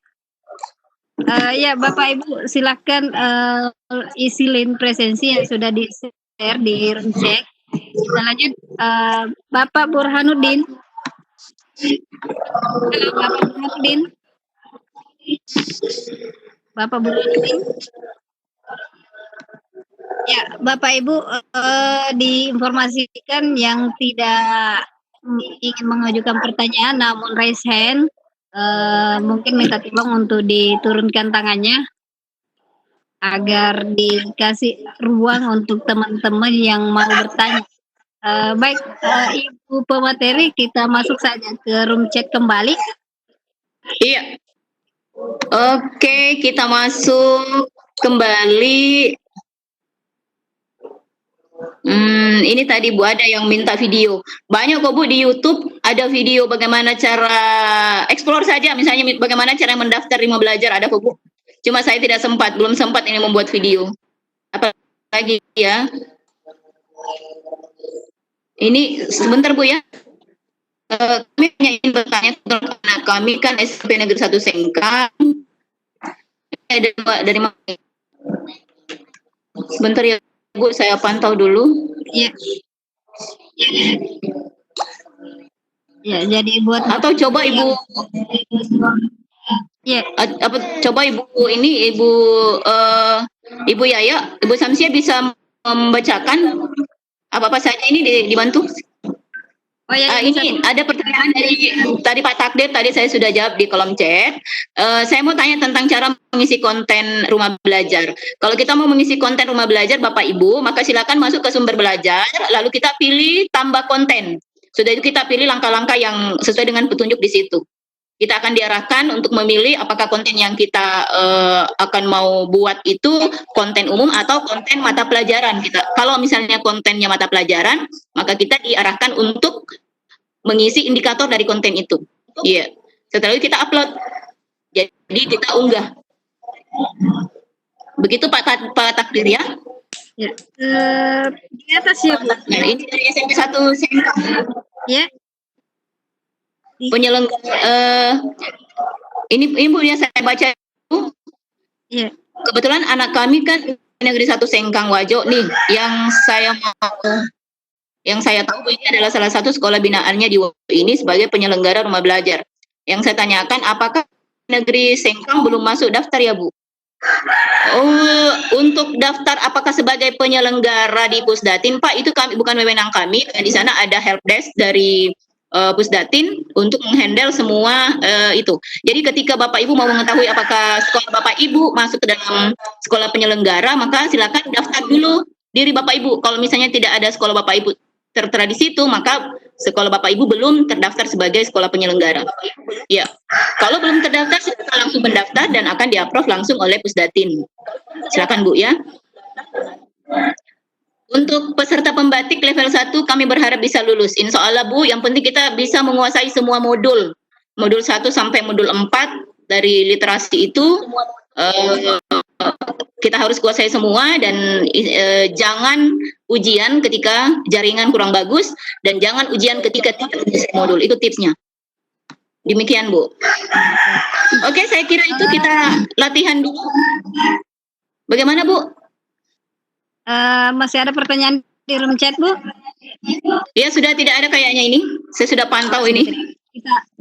Ya Bapak Ibu silakan isi link presensi yang sudah di share di room chat. Kita lanjut, Bapak Burhanuddin. Halo Bapak Burhanuddin. Bapak Burhanuddin. Ya Bapak Ibu, diinformasikan yang tidak ingin mengajukan pertanyaan namun raise hand, mungkin minta tolong untuk diturunkan tangannya agar dikasih ruang untuk teman-teman yang mau bertanya. Baik, Ibu pemateri, kita masuk saja ke room chat kembali. Iya. Oke, kita masuk kembali. Ini tadi Bu ada yang minta video. Banyak kok Bu di YouTube ada video bagaimana cara explore saja, misalnya bagaimana cara mendaftar Rimba Belajar, ada kok Bu. Cuma saya tidak sempat, belum sempat ini membuat video. Apa lagi ya? Ini sebentar Bu ya. Kami hanya ingin bertanya karena kami kan SMP Negeri 1 Sengkang. Dari mana? Sebentar ya Bu, saya pantau dulu. Ya. Ya, jadi buat atau coba Ibu coba Ibu Yaya, Ibu Samsia bisa membacakan apa-apa saja ini dibantu. Oh ya, ini ada pertanyaan dari tadi Pak Takdir, tadi saya sudah jawab di kolom chat. Saya mau tanya tentang cara mengisi konten Rumah Belajar. Kalau kita mau mengisi konten Rumah Belajar Bapak Ibu, maka silakan masuk ke sumber belajar, lalu kita pilih tambah konten. Sudah itu kita pilih langkah-langkah yang sesuai dengan petunjuk di situ. Kita akan diarahkan untuk memilih apakah konten yang kita akan mau buat itu konten umum atau konten mata pelajaran. Kalau misalnya kontennya mata pelajaran, maka kita diarahkan untuk mengisi indikator dari konten itu. Iya. Setelah itu kita upload. Jadi kita unggah. Begitu Pak Takdir ya. Ya. Di atas ya, Bu. Nah, ini dari SMP 1 Sengkang. Ya. Penyelenggara ini Bu yang saya baca Bu. Iya. Kebetulan anak kami kan Negeri 1 Sengkang Wajo nih, yang saya tahu ini adalah salah satu sekolah binaannya di Wajo ini sebagai penyelenggara rumah belajar. Yang saya tanyakan, apakah Negeri Sengkang belum masuk daftar ya Bu? Oh, untuk daftar apakah sebagai penyelenggara di Pusdatin, Pak, itu kami bukan wewenang kami. Di sana ada helpdesk dari Pusdatin untuk menghandle semua itu. Jadi ketika Bapak Ibu mau mengetahui apakah sekolah Bapak Ibu masuk ke dalam sekolah penyelenggara, maka silakan daftar dulu diri Bapak Ibu. Kalau misalnya tidak ada sekolah Bapak Ibu tertera di situ, maka sekolah Bapak Ibu belum terdaftar sebagai sekolah penyelenggara. Ya, kalau belum terdaftar, silakan langsung mendaftar dan akan di-approve langsung oleh Pusdatin. Silakan Bu ya. Untuk peserta pembatik level 1 kami berharap bisa lulus. Insya Allah Bu, yang penting kita bisa menguasai semua modul. Modul 1 sampai modul 4 dari literasi itu kita harus kuasai semua, dan jangan ujian ketika jaringan kurang bagus, dan jangan ujian ketika tidak menyelesaikan modul. Itu tipsnya. Demikian Bu. Oke, saya kira itu kita latihan dulu. Bagaimana Bu? Masih ada pertanyaan di room chat, Bu? Ya, sudah tidak ada kayaknya ini. Saya sudah pantau ini.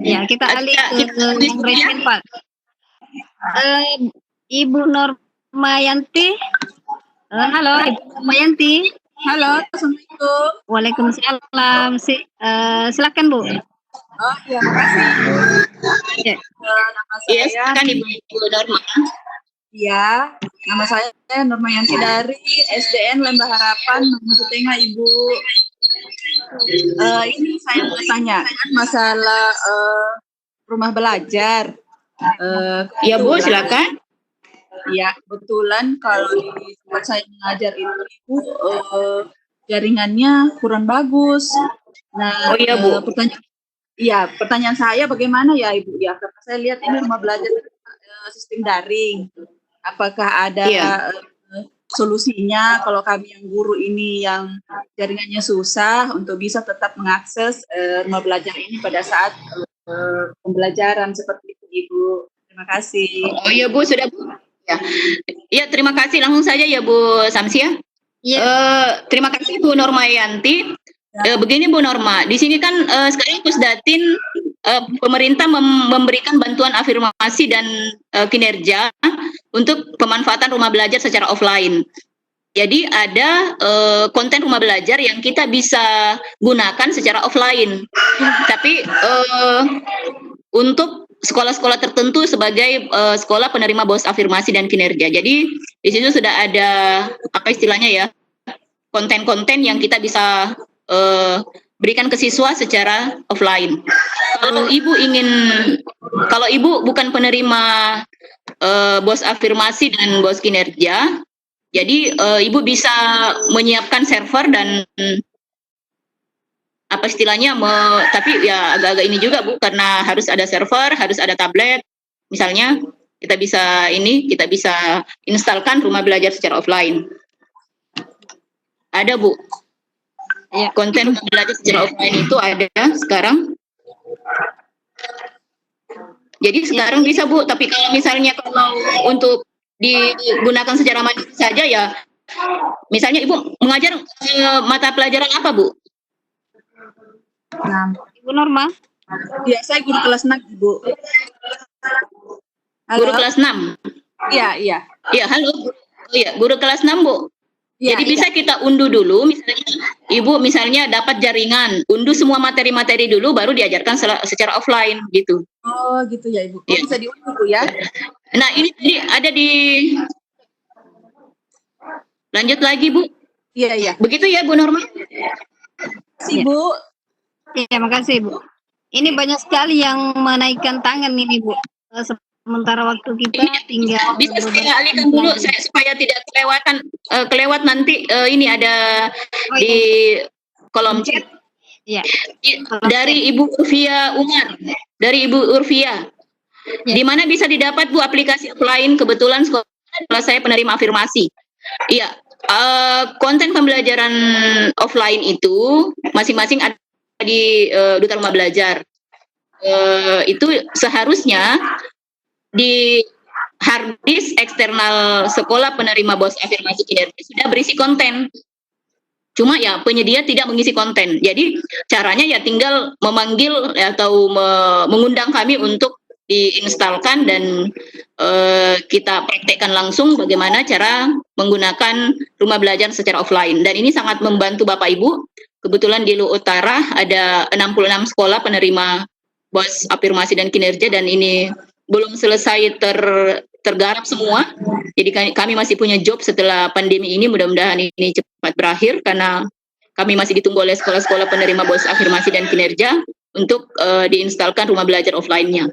Kita alih ke yang raise Pak. Ibu Normayanti. Halo, Ibu Normayanti. Halo, Assalamualaikum. Waalaikumsalam. Silakan Bu. Oh iya, makasih. Ya. Nama Iya, saya, silakan Ibu Norma. ya, nama saya Normayanti dari SDN Lembah Harapan, Mamuju Tengah, Ibu. Ini saya mau tanyakan masalah rumah belajar. Ya Bu, silakan. Ya, kebetulan kalau di tempat saya mengajar itu, Ibu, jaringannya kurang bagus. Nah, Oh iya Bu. pertanyaan saya bagaimana ya Ibu ya, karena saya lihat ini rumah belajar sistem daring. Apakah ada solusinya kalau kami yang guru ini yang jaringannya susah untuk bisa tetap mengakses rumah belajar ini pada saat pembelajaran seperti itu Ibu. Terima kasih. Oh iya Bu, sudah Bu. Ya, terima kasih, langsung saja ya Bu Samsia. Iya. Terima kasih Bu Normayanti. Begini Bu Norma, di sini kan sekarang Pusdatin pemerintah memberikan bantuan afirmasi dan kinerja untuk pemanfaatan rumah belajar secara offline. Jadi ada konten rumah belajar yang kita bisa gunakan secara offline. Tapi untuk sekolah-sekolah tertentu sebagai sekolah penerima BOS afirmasi dan kinerja. Jadi di situ sudah ada apa istilahnya ya, konten-konten yang kita bisa berikan ke siswa secara offline. Kalau Ibu bukan penerima BOS afirmasi dan BOS kinerja, jadi Ibu bisa menyiapkan server dan apa istilahnya, tapi ya agak-agak ini juga Bu, karena harus ada server, harus ada tablet. Misalnya kita bisa instalkan rumah belajar secara offline. Ada Bu. Ya, konten rumah belajar secara offline itu ada sekarang. Jadi sekarang bisa Bu, tapi kalau misalnya untuk digunakan secara mandiri saja ya, misalnya Ibu mengajar mata pelajaran apa Bu? Nah, Ibu Norma. ya saya guru kelas 6 Ibu. Halo? Guru kelas 6? Iya. Iya, halo. Oh iya, guru kelas 6 Bu. Ya, Jadi bisa kita unduh dulu, misalnya Ibu misalnya dapat jaringan, unduh semua materi-materi dulu, baru diajarkan secara offline gitu. Oh gitu ya Ibu. Ya. Bisa diunduh Bu ya? Nah ini tadi ada di, lanjut lagi Bu. Iya. Begitu ya Bu Norma? Terima kasih Bu. Iya, makasih Bu. Ini banyak sekali yang menaikkan tangan ini Bu. Sementara waktu kita tinggal Bisa saya alihkan dulu supaya tidak kelewat nanti ini ada di kolom chat. Iya. Dari Ibu Urfia Umar, dari Ibu Urfia. Di mana bisa didapat Bu aplikasi offline? Kebetulan sekolah saya penerima afirmasi. Iya, Konten pembelajaran offline itu masing-masing ada di Duta Rumah Belajar. Itu seharusnya di harddisk eksternal sekolah penerima BOS afirmasi kinerja sudah berisi konten. Cuma ya penyedia tidak mengisi konten. Jadi caranya ya tinggal memanggil atau mengundang kami untuk diinstalkan dan kita praktekkan langsung bagaimana cara menggunakan rumah belajar secara offline. Dan ini sangat membantu Bapak Ibu. Kebetulan di Lu Utara ada 66 sekolah penerima BOS afirmasi dan kinerja dan ini belum selesai tergarap semua. Jadi kami masih punya job setelah pandemi ini. Mudah-mudahan ini cepat berakhir karena kami masih ditunggu oleh sekolah-sekolah penerima BOS afirmasi dan kinerja untuk diinstalkan rumah belajar offline-nya.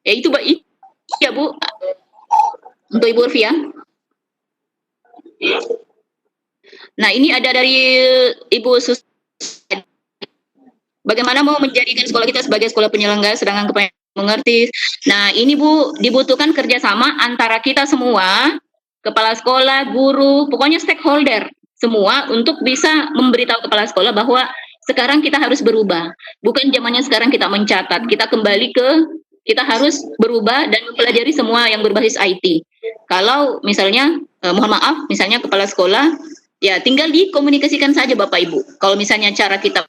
Ya itu ya Bu, untuk Ibu Urfia. Nah ini ada dari Ibu Sus. Bagaimana mau menjadikan sekolah kita sebagai sekolah penyelenggara sedangkan kepengen mengerti. Nah ini Bu, dibutuhkan kerjasama antara kita semua, kepala sekolah, guru, pokoknya stakeholder semua untuk bisa memberitahu kepala sekolah bahwa sekarang kita harus berubah. Bukan zamannya sekarang kita mencatat, kita kembali kita harus berubah dan mempelajari semua yang berbasis IT. Kalau misalnya, mohon maaf, misalnya kepala sekolah, ya tinggal dikomunikasikan saja Bapak Ibu. Kalau misalnya cara kita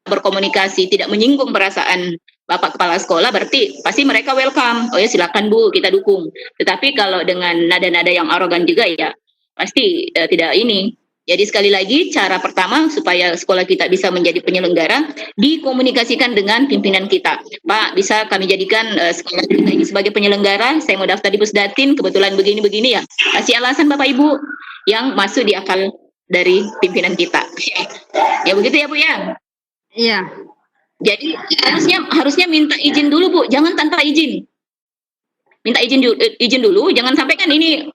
berkomunikasi tidak menyinggung perasaan Bapak Kepala Sekolah, berarti pasti mereka welcome. Oh ya silakan Bu, kita dukung. Tetapi kalau dengan nada-nada yang arogan juga ya pasti tidak ini. Jadi sekali lagi cara pertama supaya sekolah kita bisa menjadi penyelenggara dikomunikasikan dengan pimpinan kita. Pak, bisa kami jadikan sekolah kita ini sebagai penyelenggara. Saya mau daftar di Pusdatin, kebetulan begini-begini ya. Kasih alasan Bapak Ibu yang masuk di akal dari pimpinan kita. Ya begitu ya Bu ya. Iya. Jadi harusnya minta izin dulu Bu, jangan tanpa izin. Minta izin dulu, jangan sampai kan ini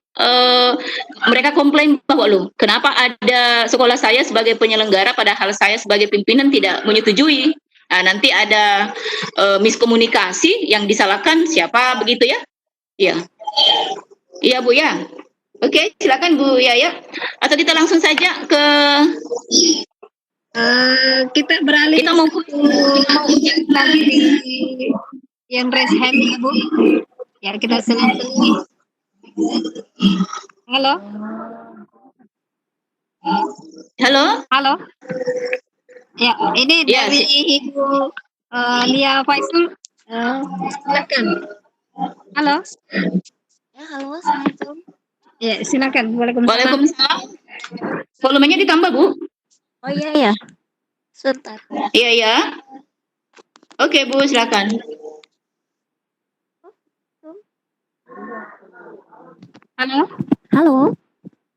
mereka komplain bahwa loh, kenapa ada sekolah saya sebagai penyelenggara padahal saya sebagai pimpinan tidak menyetujui. Nah, nanti ada miskomunikasi yang disalahkan siapa begitu ya? Iya. Iya Bu ya. Oke, silakan Bu ya. Atau kita langsung saja ke kita beralih kita mau lagi di yang raise hand ya Bu. Ya kita selang-seling. Halo. Halo. Ya ini Ya, dari Ibu Lia Faisal. Silakan. Halo. Ya, halo, Assalamualaikum. Ya silakan. Waalaikumsalam. Waalaikumsalam. Volumenya ditambah Bu. Oh iya ya, sebentar. Iya ya. Oke Bu, silakan. Halo. Halo.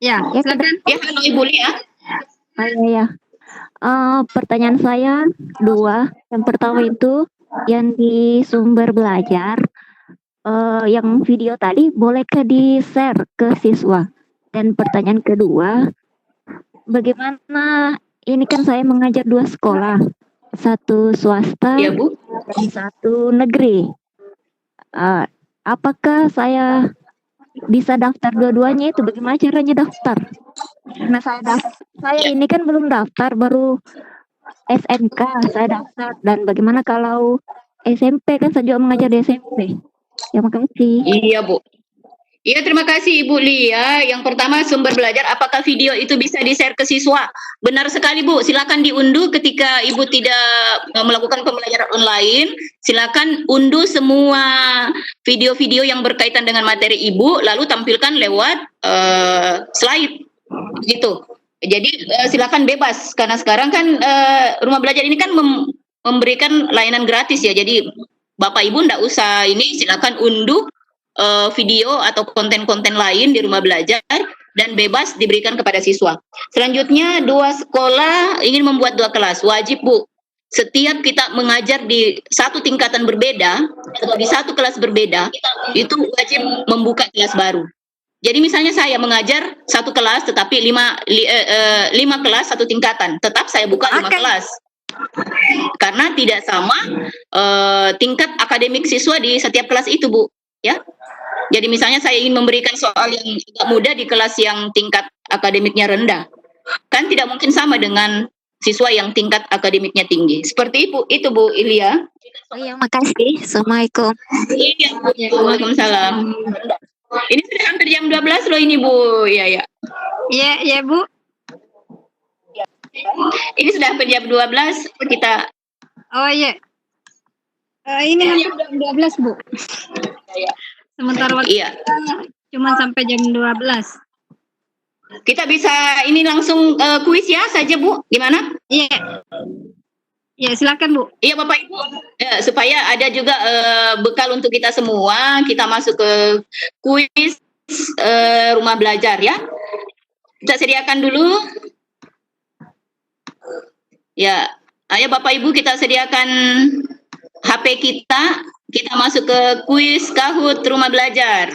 Ya, Ya, silakan. Ya, halo Ibu Lia. Oh iya ya. Pertanyaan saya dua. Yang pertama itu yang di sumber belajar, yang video tadi bolehkah di-share ke siswa? Dan pertanyaan kedua, bagaimana ini kan saya mengajar dua sekolah, satu swasta Ya Bu. dan satu negeri. Apakah saya bisa daftar dua-duanya itu? Bagaimana caranya daftar? Karena saya ini kan belum daftar, baru SMK saya daftar. Dan bagaimana kalau SMP, kan saya juga mengajar di SMP. Ya makasih. Iya Bu. Iya terima kasih Ibu Lia. Yang pertama sumber belajar, apakah video itu bisa di-share ke siswa? Benar sekali Bu, silakan diunduh ketika Ibu tidak melakukan pembelajaran online. Silakan unduh semua video-video yang berkaitan dengan materi Ibu, lalu tampilkan lewat slide, gitu. Jadi silakan bebas, karena sekarang kan rumah belajar ini kan memberikan layanan gratis ya. Jadi Bapak Ibu ndak usah ini, silakan unduh video atau konten-konten lain di rumah belajar dan bebas diberikan kepada siswa. Selanjutnya, dua sekolah ingin membuat dua kelas. Wajib Bu, setiap kita mengajar di satu tingkatan berbeda atau di satu kelas berbeda, itu wajib membuka kelas baru. Jadi misalnya saya mengajar satu kelas tetapi lima kelas satu tingkatan, tetap saya buka 5 kelas. Karena tidak sama tingkat akademik siswa di setiap kelas itu Bu, ya. Jadi misalnya saya ingin memberikan soal yang agak mudah di kelas yang tingkat akademiknya rendah. Kan tidak mungkin sama dengan siswa yang tingkat akademiknya tinggi. Seperti itu Bu Ilya. Oh iya, makasih. Assalamualaikum. Iya, Bu. Waalaikumsalam. Ini sudah hampir jam 12 loh ini Bu. Iya, ya. Iya, ya Bu. Ini sudah hampir jam 12 kita. Oh iya. Ini hampir jam 12 Bu. Sementara waktu Iya. cuma sampai jam 12. Kita bisa ini langsung kuis ya saja Bu. Gimana? Iya. Ya, silakan Bu. Iya Bapak Ibu, supaya ada juga bekal untuk kita semua, kita masuk ke kuis rumah belajar ya. Kita sediakan dulu. Ya, ayo Bapak Ibu kita sediakan HP kita masuk ke kuis Kahoot rumah belajar.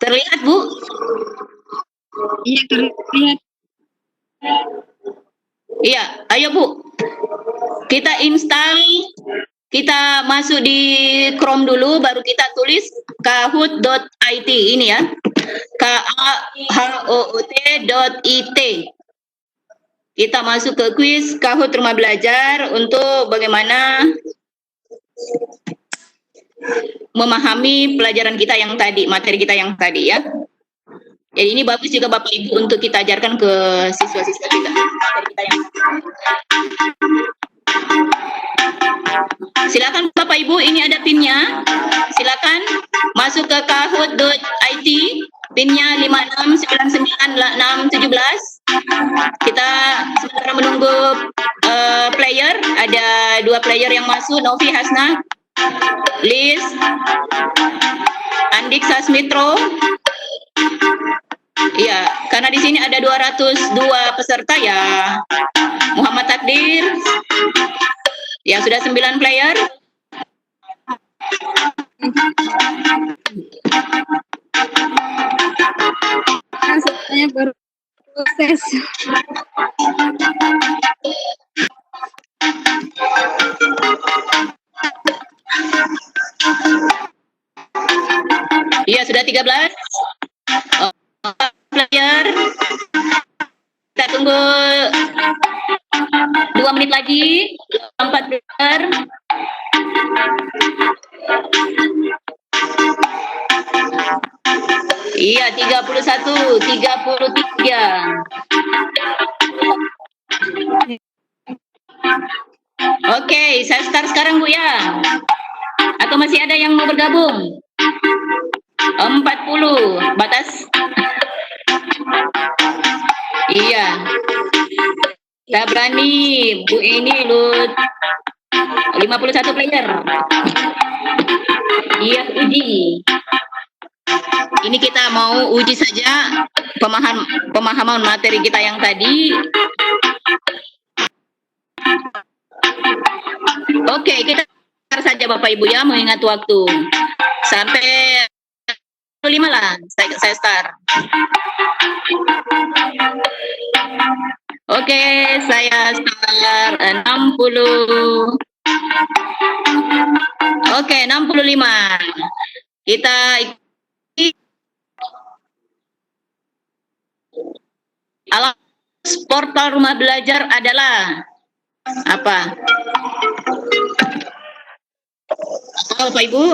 Terlihat Bu? Iya, terlihat. Iya, ayo Bu. Kita install, kita masuk di Chrome dulu, baru kita tulis kahoot.it ini ya. kahoot.it. Kita masuk ke kuis Kahoot rumah belajar untuk bagaimana memahami pelajaran kita yang tadi, materi kita yang tadi ya. Jadi ini bagus juga Bapak Ibu untuk kita ajarkan ke siswa-siswa kita. Silakan Bapak Ibu, ini ada pinnya. Silakan masuk ke kahoot.it, pinnya 56996617. Kita sementara menunggu player, ada 2 player yang masuk, Novi Hasna, Liz, Andik Sasmitro. Iya, karena di sini ada 202 peserta ya. Muhammad Takdir. Ya, sudah 9 player. Saya baru proses. Iya, sudah 13. Player. Kita tunggu 2 menit lagi. 4 player. Iya, 31, 33. Oke, saya start sekarang Bu ya. Atau masih ada yang mau bergabung? 40 batas. Iya. Kita berani Bu ini Lut. 51 player. Iya, uji. Ini kita mau uji saja pemahaman materi kita yang tadi. Oke, kita start saja Bapak Ibu ya, mengingat waktu. Sampai 5 lah, saya start. Oke, saya start 60. Oke, 65. Kita alat portal rumah belajar adalah apa? Bapak Ibu?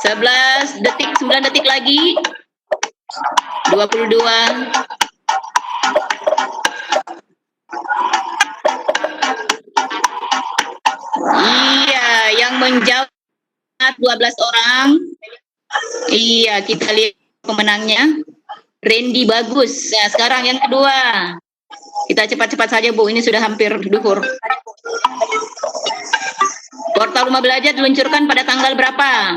11 detik, 9 detik lagi. 22. Iya, yang menjawab 12 orang. Iya, kita lihat pemenangnya. Randy bagus. Nah, sekarang yang kedua. Kita cepat-cepat saja Bu, ini sudah hampir duhur. Portal rumah belajar diluncurkan pada tanggal berapa?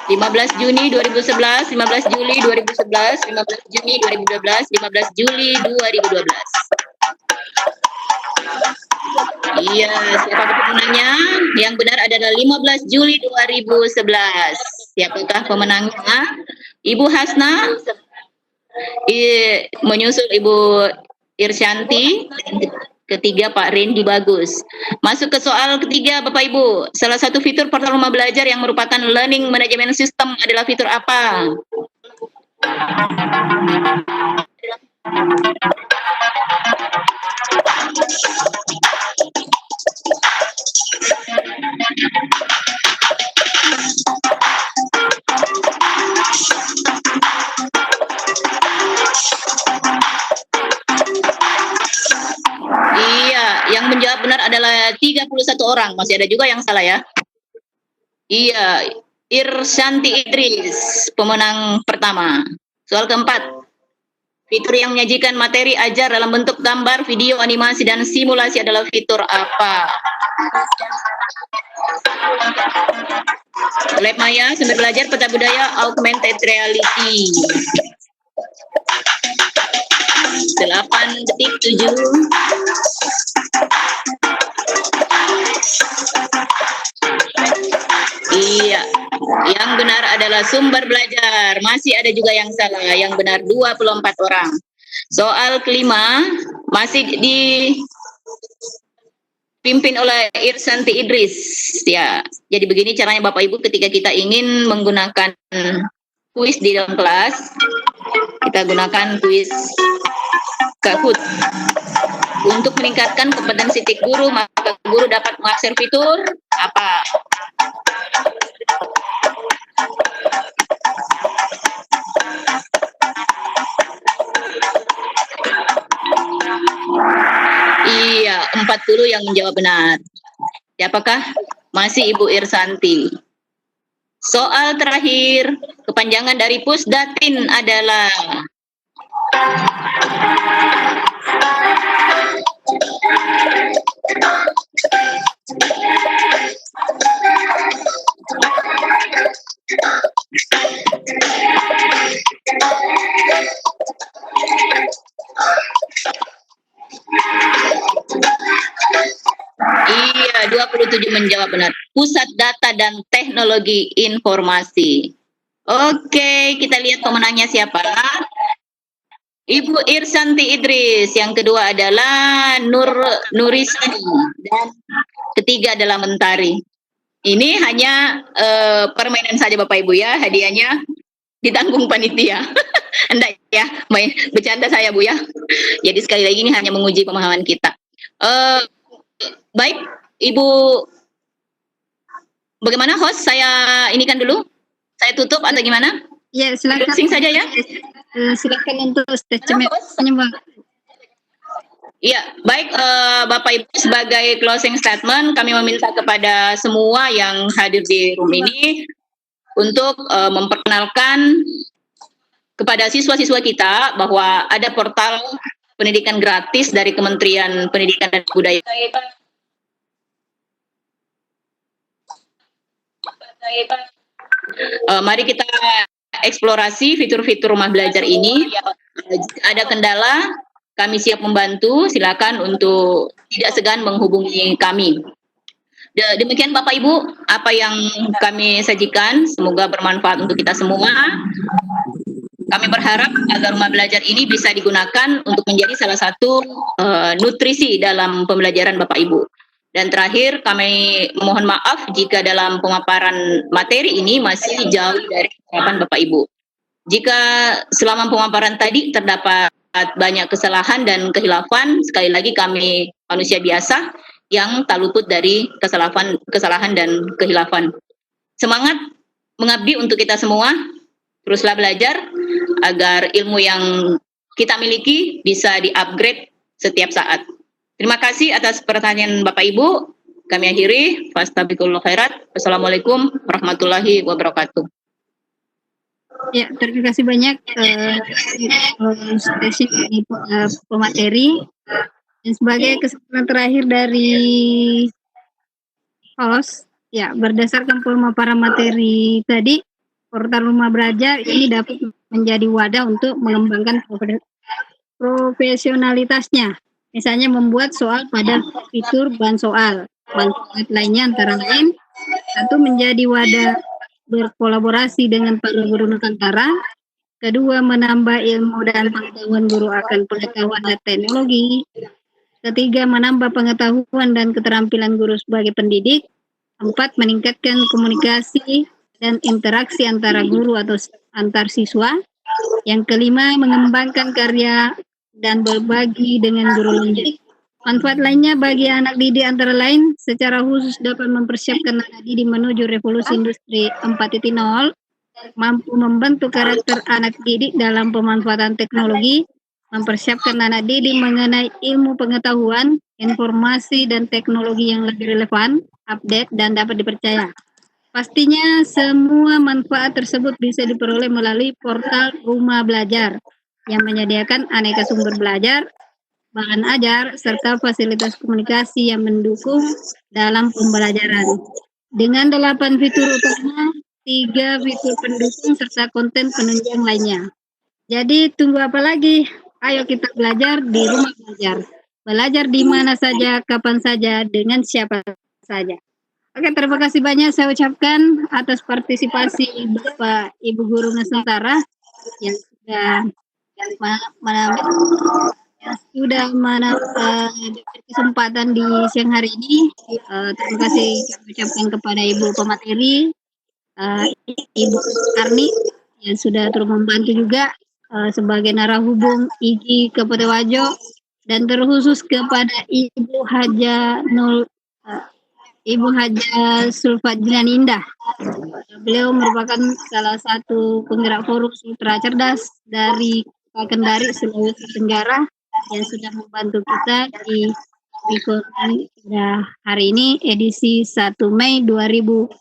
15 Juni 2011, 15 Juli 2011, 15 Juni 2012, 15 Juli 2012. Iya, siapa pemenangnya? Yang benar adalah 15 Juli 2011. Siapakah pemenangnya? Ibu Hasna, menyusul Ibu Irsyanti, ketiga Pak Randy Bagus. Masuk ke soal ketiga Bapak Ibu. Salah satu fitur portal rumah belajar yang merupakan learning management system adalah fitur apa? Iya, yang menjawab benar adalah 31 orang. Masih ada juga yang salah ya. Iya, Irsyanti Idris, pemenang pertama. Soal keempat, fitur yang menyajikan materi ajar dalam bentuk gambar, video, animasi, dan simulasi adalah fitur apa? Lab Maya, sumber belajar, peta budaya, augmented reality. 8 detik 7. Iya, yang benar adalah sumber belajar. Masih ada juga yang salah. Yang benar 24 orang. Soal kelima masih dipimpin oleh Irsyanti Idris. Ya, jadi begini caranya Bapak Ibu ketika kita ingin menggunakan kuis di dalam kelas, kita gunakan kuis Kahoot. Untuk meningkatkan kompetensi guru, maka guru dapat mengakses fitur apa? Iya, 40 yang menjawab benar. Siapakah? Masih Ibu Irsyanti. Soal terakhir, kepanjangan dari Pusdatin adalah iya, 27 menjawab benar. Pusat Data dan Teknologi Informasi. Oke, kita lihat pemenangnya siapa. Ibu Irsyanti Idris. Yang kedua adalah Nurisani. Dan ketiga adalah Mentari. Ini hanya permainan saja Bapak Ibu ya. Hadiahnya ditanggung panitia. Enggak ya, bercanda saya Bu ya. Jadi sekali lagi ini hanya menguji pemahaman kita. Baik, Ibu, bagaimana host? Saya inikan dulu. Saya tutup atau gimana? Ya, silakan. Closing saja ya. Silakan untuk statement-nya, Bang. Iya, baik Bapak Ibu, sebagai closing statement kami meminta kepada semua yang hadir di room ini untuk memperkenalkan kepada siswa-siswa kita bahwa ada portal pendidikan gratis dari Kementerian Pendidikan dan Kebudayaan. Mari kita eksplorasi fitur-fitur rumah belajar ini. Jika ada kendala, kami siap membantu. Silakan untuk tidak segan menghubungi kami. Demikian Bapak Ibu, apa yang kami sajikan, semoga bermanfaat untuk kita semua. Kami berharap agar rumah belajar ini bisa digunakan untuk menjadi salah satu nutrisi dalam pembelajaran Bapak Ibu. Dan terakhir, kami mohon maaf jika dalam pemaparan materi ini masih jauh dari harapan Bapak Ibu. Jika selama pemaparan tadi terdapat banyak kesalahan dan kehilafan, sekali lagi kami manusia biasa yang tak luput dari kesalahan dan kehilafan. Semangat mengabdi untuk kita semua, teruslah belajar agar ilmu yang kita miliki bisa di-upgrade setiap saat. Terima kasih atas pertanyaan Bapak Ibu. Kami akhiri. Fastabiqullah khairat. Wassalamualaikum warahmatullahi wabarakatuh. Ya, terima kasih banyak sesi pemateri. Dan sebagai kesimpulan terakhir dari host, ya berdasarkan pemaparan materi tadi, portal rumah belajar ini dapat menjadi wadah untuk mengembangkan profesionalitasnya. Misalnya membuat soal pada fitur bahan soal. Manfaat lainnya antara lain, satu menjadi wadah berkolaborasi dengan para guru Nusantara, Kedua, menambah ilmu dan pengetahuan guru akan pengetahuan dan teknologi. Ketiga, menambah pengetahuan dan keterampilan guru sebagai pendidik. 4, meningkatkan komunikasi dan interaksi antara guru atau antar siswa. Yang kelima, mengembangkan karya dan berbagi dengan guru lainnya. Manfaat lainnya bagi anak didik antara lain, secara khusus dapat mempersiapkan anak didik menuju revolusi industri 4.0, mampu membentuk karakter anak didik dalam pemanfaatan teknologi, mempersiapkan anak didik mengenai ilmu pengetahuan, informasi, dan teknologi yang lebih relevan, update, dan dapat dipercaya. Pastinya semua manfaat tersebut bisa diperoleh melalui portal Rumah Belajar yang menyediakan aneka sumber belajar, bahan ajar, serta fasilitas komunikasi yang mendukung dalam pembelajaran. Dengan 8 fitur utama, 3 fitur pendukung, serta konten penunjang lainnya. Jadi tunggu apa lagi? Ayo kita belajar di Rumah Belajar. Belajar di mana saja, kapan saja, dengan siapa saja. Oke, terima kasih banyak saya ucapkan atas partisipasi Bapak Ibu Guru Nusantara yang sudah kesempatan di siang hari ini. Terima kasih kami ucapkan kepada Ibu pemateri, Ibu Karni yang sudah turut membantu juga sebagai narahubung IGI Kabupaten Wajo, dan terkhusus kepada Ibu Haja Sulfadjilan Indah. Beliau merupakan salah satu penggerak forum Sutra Cerdas dari Kendari, Sulawesi Tenggara, yang sudah membantu kita di forum pada hari ini edisi 1 Mei 2020.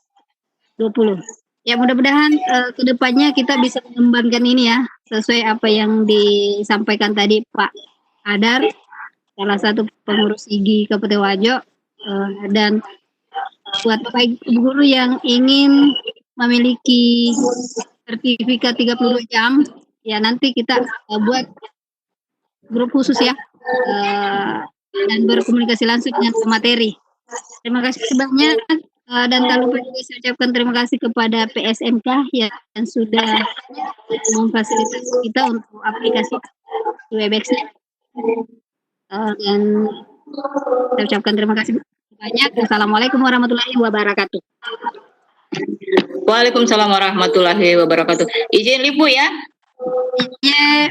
Ya, mudah-mudahan kedepannya kita bisa mengembangkan ini ya, sesuai apa yang disampaikan tadi Pak Adar, salah satu pengurus IGI Kabupaten Wajo, dan buat Bapak Ibu guru yang ingin memiliki sertifikat 32 jam, ya nanti kita buat grup khusus ya, dan berkomunikasi langsung dengan pemateri. Terima kasih banyak, dan tak lupa juga saya ucapkan terima kasih kepada PSMK yang sudah memfasilitasi kita untuk aplikasi Webex-nya. Dan saya ucapkan terima kasih banyak. Assalamualaikum warahmatullahi wabarakatuh. Waalaikumsalam warahmatullahi wabarakatuh. Izin Ibu ya. Iya.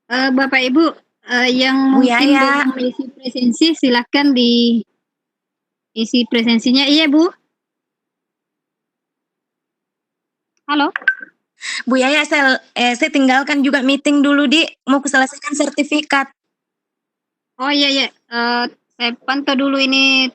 Bapak Ibu yang Bu mungkin Yaya. belum isi presensi, silahkan diisi presensinya. Iya Bu. Halo. Bu Yaya, saya tinggalkan juga meeting dulu di, mau selesaikan sertifikat. Oh iya, saya pantau dulu ini